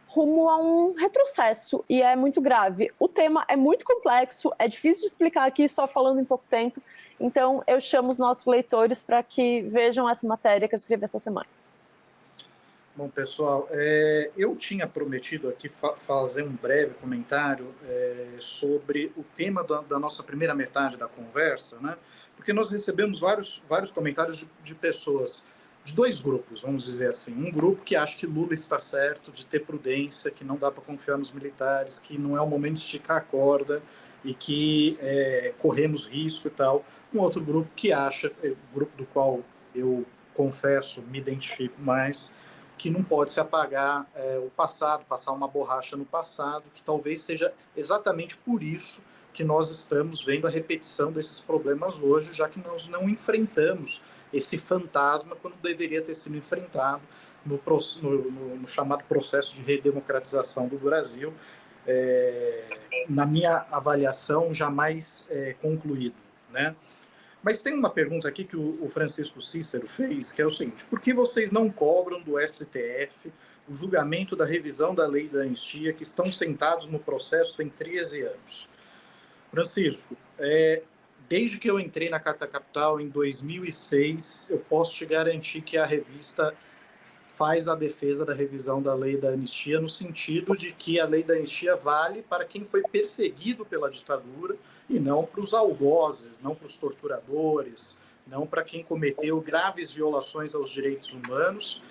rumo a um retrocesso, e é muito grave. O tema é muito complexo, é difícil de explicar aqui só falando em pouco tempo, então eu chamo os nossos leitores para que vejam essa matéria que eu escrevi essa semana. Bom, pessoal, eu tinha prometido aqui fazer um breve comentário sobre o tema da nossa primeira metade da conversa, né? Porque nós recebemos vários comentários de pessoas, de dois grupos, vamos dizer assim. Um grupo que acha que Lula está certo, de ter prudência, que não dá para confiar nos militares, que não é o momento de esticar a corda e que corremos risco e tal. Um outro grupo que acha, o grupo do qual eu confesso, me identifico mais, que não pode se apagar o passado, passar uma borracha no passado, que talvez seja exatamente por isso que nós estamos vendo a repetição desses problemas hoje, já que nós não enfrentamos esse fantasma quando deveria ter sido enfrentado no chamado processo de redemocratização do Brasil, na minha avaliação, jamais concluído, né? Mas tem uma pergunta aqui que o Francisco Cícero fez, que é o seguinte: por que vocês não cobram do STF o julgamento da revisão da lei da anistia, que estão sentados no processo tem 13 anos? Francisco, desde que eu entrei na Carta Capital em 2006, eu posso te garantir que a revista faz a defesa da revisão da lei da anistia, no sentido de que a lei da anistia vale para quem foi perseguido pela ditadura e não para os algozes, não para os torturadores, não para quem cometeu graves violações aos direitos humanos,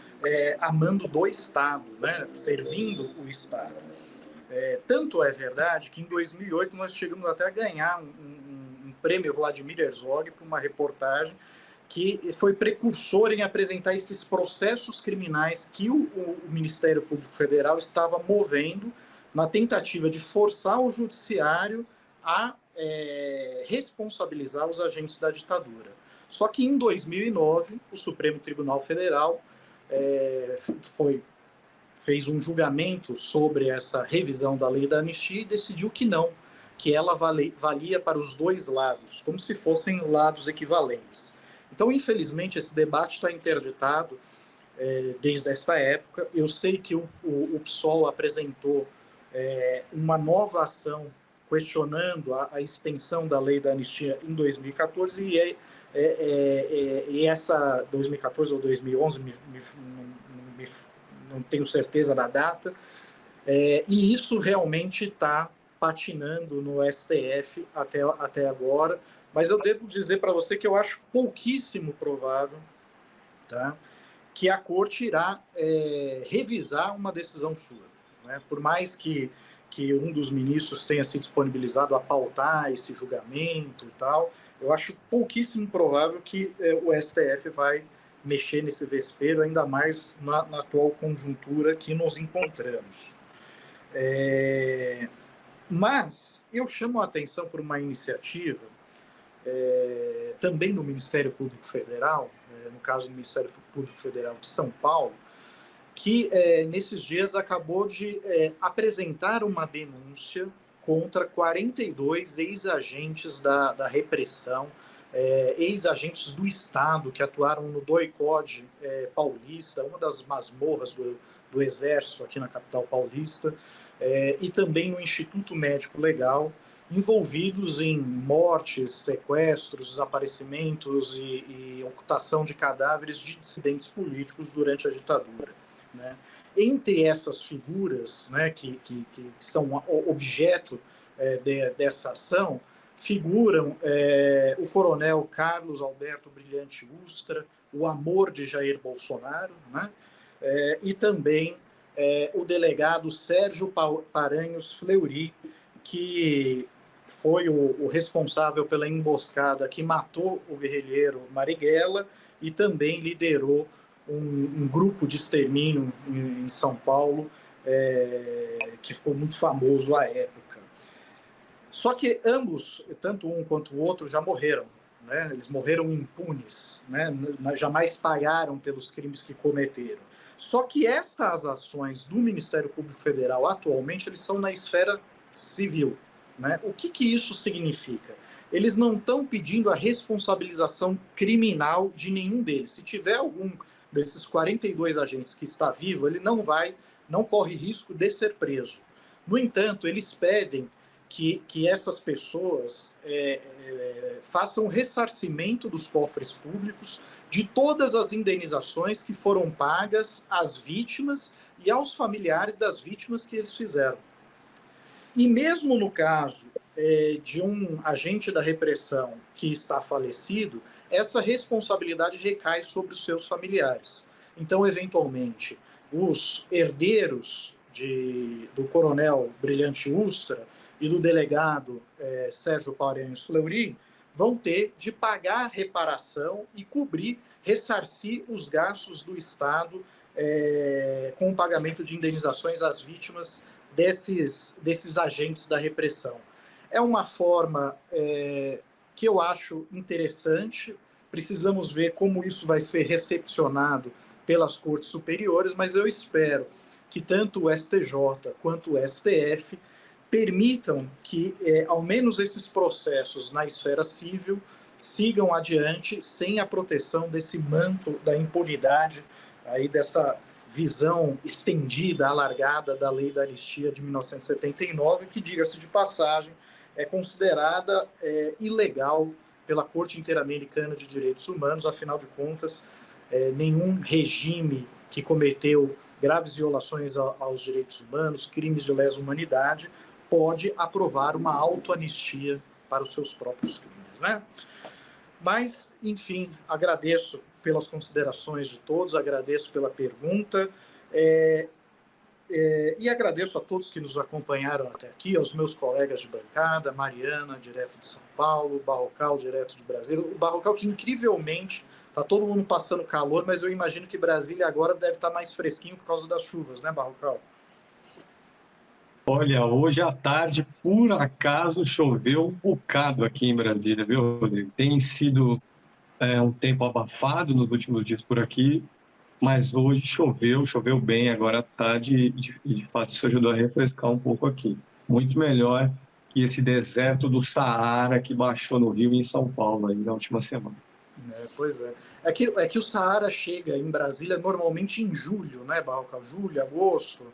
amando do Estado, né, servindo o Estado. Tanto é verdade que em 2008 nós chegamos até a ganhar um prêmio Vladimir Herzog por uma reportagem que foi precursor em apresentar esses processos criminais que o Ministério Público Federal estava movendo na tentativa de forçar o judiciário a responsabilizar os agentes da ditadura. Só que em 2009, o Supremo Tribunal Federal fez um julgamento sobre essa revisão da lei da anistia e decidiu que não, que ela valia para os dois lados, como se fossem lados equivalentes. Então, infelizmente, esse debate está interditado desde essa época. Eu sei que o PSOL apresentou uma nova ação questionando a extensão da lei da anistia em 2014 e essa 2014 ou 2011, não tenho certeza da data, e isso realmente está patinando no STF até agora. Mas eu devo dizer para você que eu acho pouquíssimo provável, tá, que a Corte irá revisar uma decisão sua, né? Por mais que um dos ministros tenha se disponibilizado a pautar esse julgamento e tal, eu acho pouquíssimo provável que o STF vai mexer nesse vespeiro, ainda mais na atual conjuntura que nos encontramos. Mas eu chamo a atenção por uma iniciativa também no Ministério Público Federal, no caso do Ministério Público Federal de São Paulo, que nesses dias acabou de apresentar uma denúncia contra 42 ex-agentes da repressão, ex-agentes do Estado que atuaram no DOI-CODE paulista, uma das masmorras do Exército aqui na capital paulista, e também no Instituto Médico Legal. envolvidos em mortes, sequestros, desaparecimentos e ocultação de cadáveres de dissidentes políticos durante a ditadura, né? Entre essas figuras, né, que são objeto dessa ação, figuram o coronel Carlos Alberto Brilhante Ustra, o amor de Jair Bolsonaro, né, e também o delegado Sérgio Paranhos Fleury, que foi o responsável pela emboscada que matou o guerrilheiro Marighella e também liderou um grupo de extermínio em São Paulo, que ficou muito famoso à época. Só que ambos, tanto um quanto o outro, já morreram, né? Eles morreram impunes, né? Jamais pagaram pelos crimes que cometeram. Só que essas ações do Ministério Público Federal, atualmente, eles são na esfera civil, né? O que isso significa? Eles não estão pedindo a responsabilização criminal de nenhum deles. Se tiver algum desses 42 agentes que está vivo, ele não corre risco de ser preso. No entanto, eles pedem que essas pessoas façam ressarcimento dos cofres públicos de todas as indenizações que foram pagas às vítimas e aos familiares das vítimas que eles fizeram. E mesmo no caso de um agente da repressão que está falecido, essa responsabilidade recai sobre os seus familiares. Então, eventualmente, os herdeiros do coronel Brilhante Ustra e do delegado Sérgio Paranhos Fleury vão ter de pagar reparação e ressarcir os gastos do Estado com o pagamento de indenizações às vítimas desses agentes da repressão. É uma forma que eu acho interessante. Precisamos ver como isso vai ser recepcionado pelas cortes superiores, mas eu espero que tanto o STJ quanto o STF permitam que, ao menos esses processos na esfera civil, sigam adiante sem a proteção desse manto da impunidade, aí dessa visão estendida, alargada da Lei da Anistia de 1979, que, diga-se de passagem, é considerada ilegal pela Corte Interamericana de Direitos Humanos. Afinal de contas, nenhum regime que cometeu graves violações aos direitos humanos, crimes de lesa humanidade, pode aprovar uma autoanistia para os seus próprios crimes, né? Mas, enfim, agradeço pelas considerações de todos, agradeço pela pergunta e agradeço a todos que nos acompanharam até aqui, aos meus colegas de bancada, Mariana, direto de São Paulo, Barrocal, direto de Brasília. O Barrocal, que incrivelmente está todo mundo passando calor, mas eu imagino que Brasília agora deve estar mais fresquinho por causa das chuvas, né, Barrocal? Olha, hoje à tarde, por acaso, choveu um bocado aqui em Brasília, viu, Rodrigo? Tem sido um tempo abafado nos últimos dias por aqui, mas hoje choveu bem agora à tarde e, de fato, isso ajudou a refrescar um pouco aqui. Muito melhor que esse deserto do Saara que baixou no Rio e em São Paulo aí na última semana. Pois é. É que o Saara chega em Brasília normalmente em julho, né, Barrocal? Julho, agosto.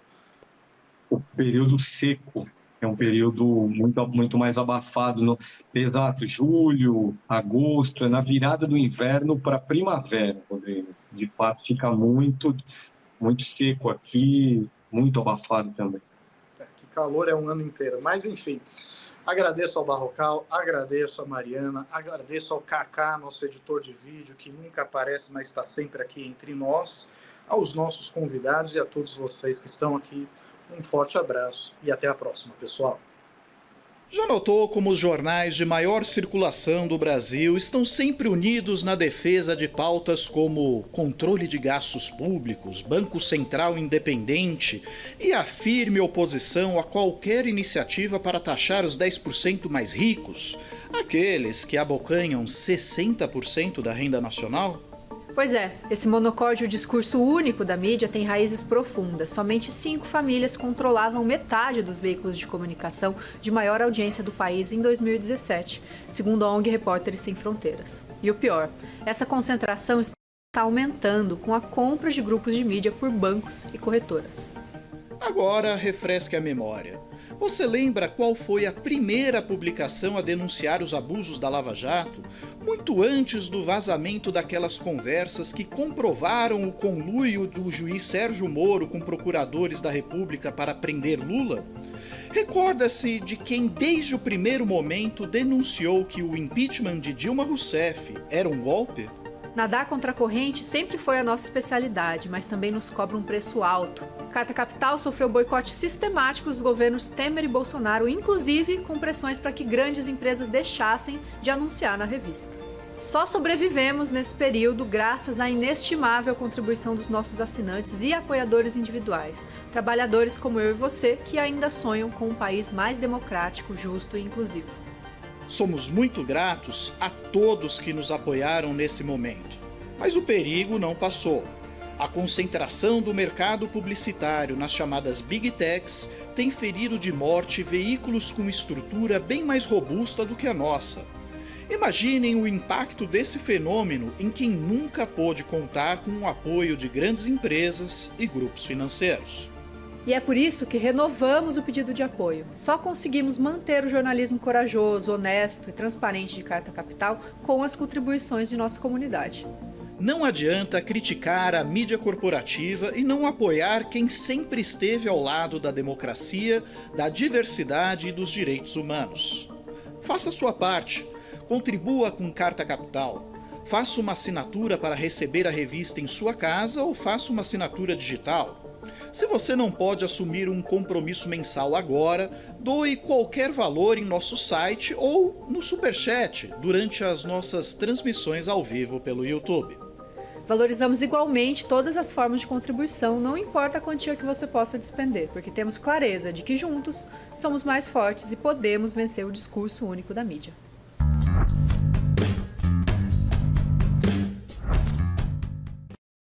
O período seco é um período muito mais abafado. Exato, julho, agosto, é na virada do inverno para a primavera, Rodrigo. De fato, fica muito seco aqui, muito abafado também. Que calor é um ano inteiro. Mas, enfim, agradeço ao Barrocal, agradeço a Mariana, agradeço ao Kaká, nosso editor de vídeo, que nunca aparece, mas está sempre aqui entre nós, aos nossos convidados e a todos vocês que estão aqui. Um forte abraço e até a próxima, pessoal. Já notou como os jornais de maior circulação do Brasil estão sempre unidos na defesa de pautas como controle de gastos públicos, Banco Central independente e a firme oposição a qualquer iniciativa para taxar os 10% mais ricos, aqueles que abocanham 60% da renda nacional? Pois é, esse monocórdio discurso único da mídia tem raízes profundas. Somente 5 famílias controlavam metade dos veículos de comunicação de maior audiência do país em 2017, segundo a ONG Repórteres Sem Fronteiras. E o pior, essa concentração está aumentando com a compra de grupos de mídia por bancos e corretoras. Agora, refresque a memória. Você lembra qual foi a primeira publicação a denunciar os abusos da Lava Jato? Muito antes do vazamento daquelas conversas que comprovaram o conluio do juiz Sérgio Moro com procuradores da República para prender Lula? Recorda-se de quem desde o primeiro momento denunciou que o impeachment de Dilma Rousseff era um golpe? Nadar contra a corrente sempre foi a nossa especialidade, mas também nos cobra um preço alto. Carta Capital sofreu boicote sistemático dos governos Temer e Bolsonaro, inclusive com pressões para que grandes empresas deixassem de anunciar na revista. Só sobrevivemos nesse período graças à inestimável contribuição dos nossos assinantes e apoiadores individuais, trabalhadores como eu e você que ainda sonham com um país mais democrático, justo e inclusivo. Somos muito gratos a todos que nos apoiaram nesse momento. Mas o perigo não passou. A concentração do mercado publicitário nas chamadas Big Techs tem ferido de morte veículos com estrutura bem mais robusta do que a nossa. Imaginem o impacto desse fenômeno em quem nunca pôde contar com o apoio de grandes empresas e grupos financeiros. E é por isso que renovamos o pedido de apoio. Só conseguimos manter o jornalismo corajoso, honesto e transparente de Carta Capital com as contribuições de nossa comunidade. Não adianta criticar a mídia corporativa e não apoiar quem sempre esteve ao lado da democracia, da diversidade e dos direitos humanos. Faça a sua parte. Contribua com Carta Capital. Faça uma assinatura para receber a revista em sua casa ou faça uma assinatura digital. Se você não pode assumir um compromisso mensal agora, doe qualquer valor em nosso site ou no Superchat durante as nossas transmissões ao vivo pelo YouTube. Valorizamos igualmente todas as formas de contribuição, não importa a quantia que você possa despender, porque temos clareza de que juntos somos mais fortes e podemos vencer o discurso único da mídia.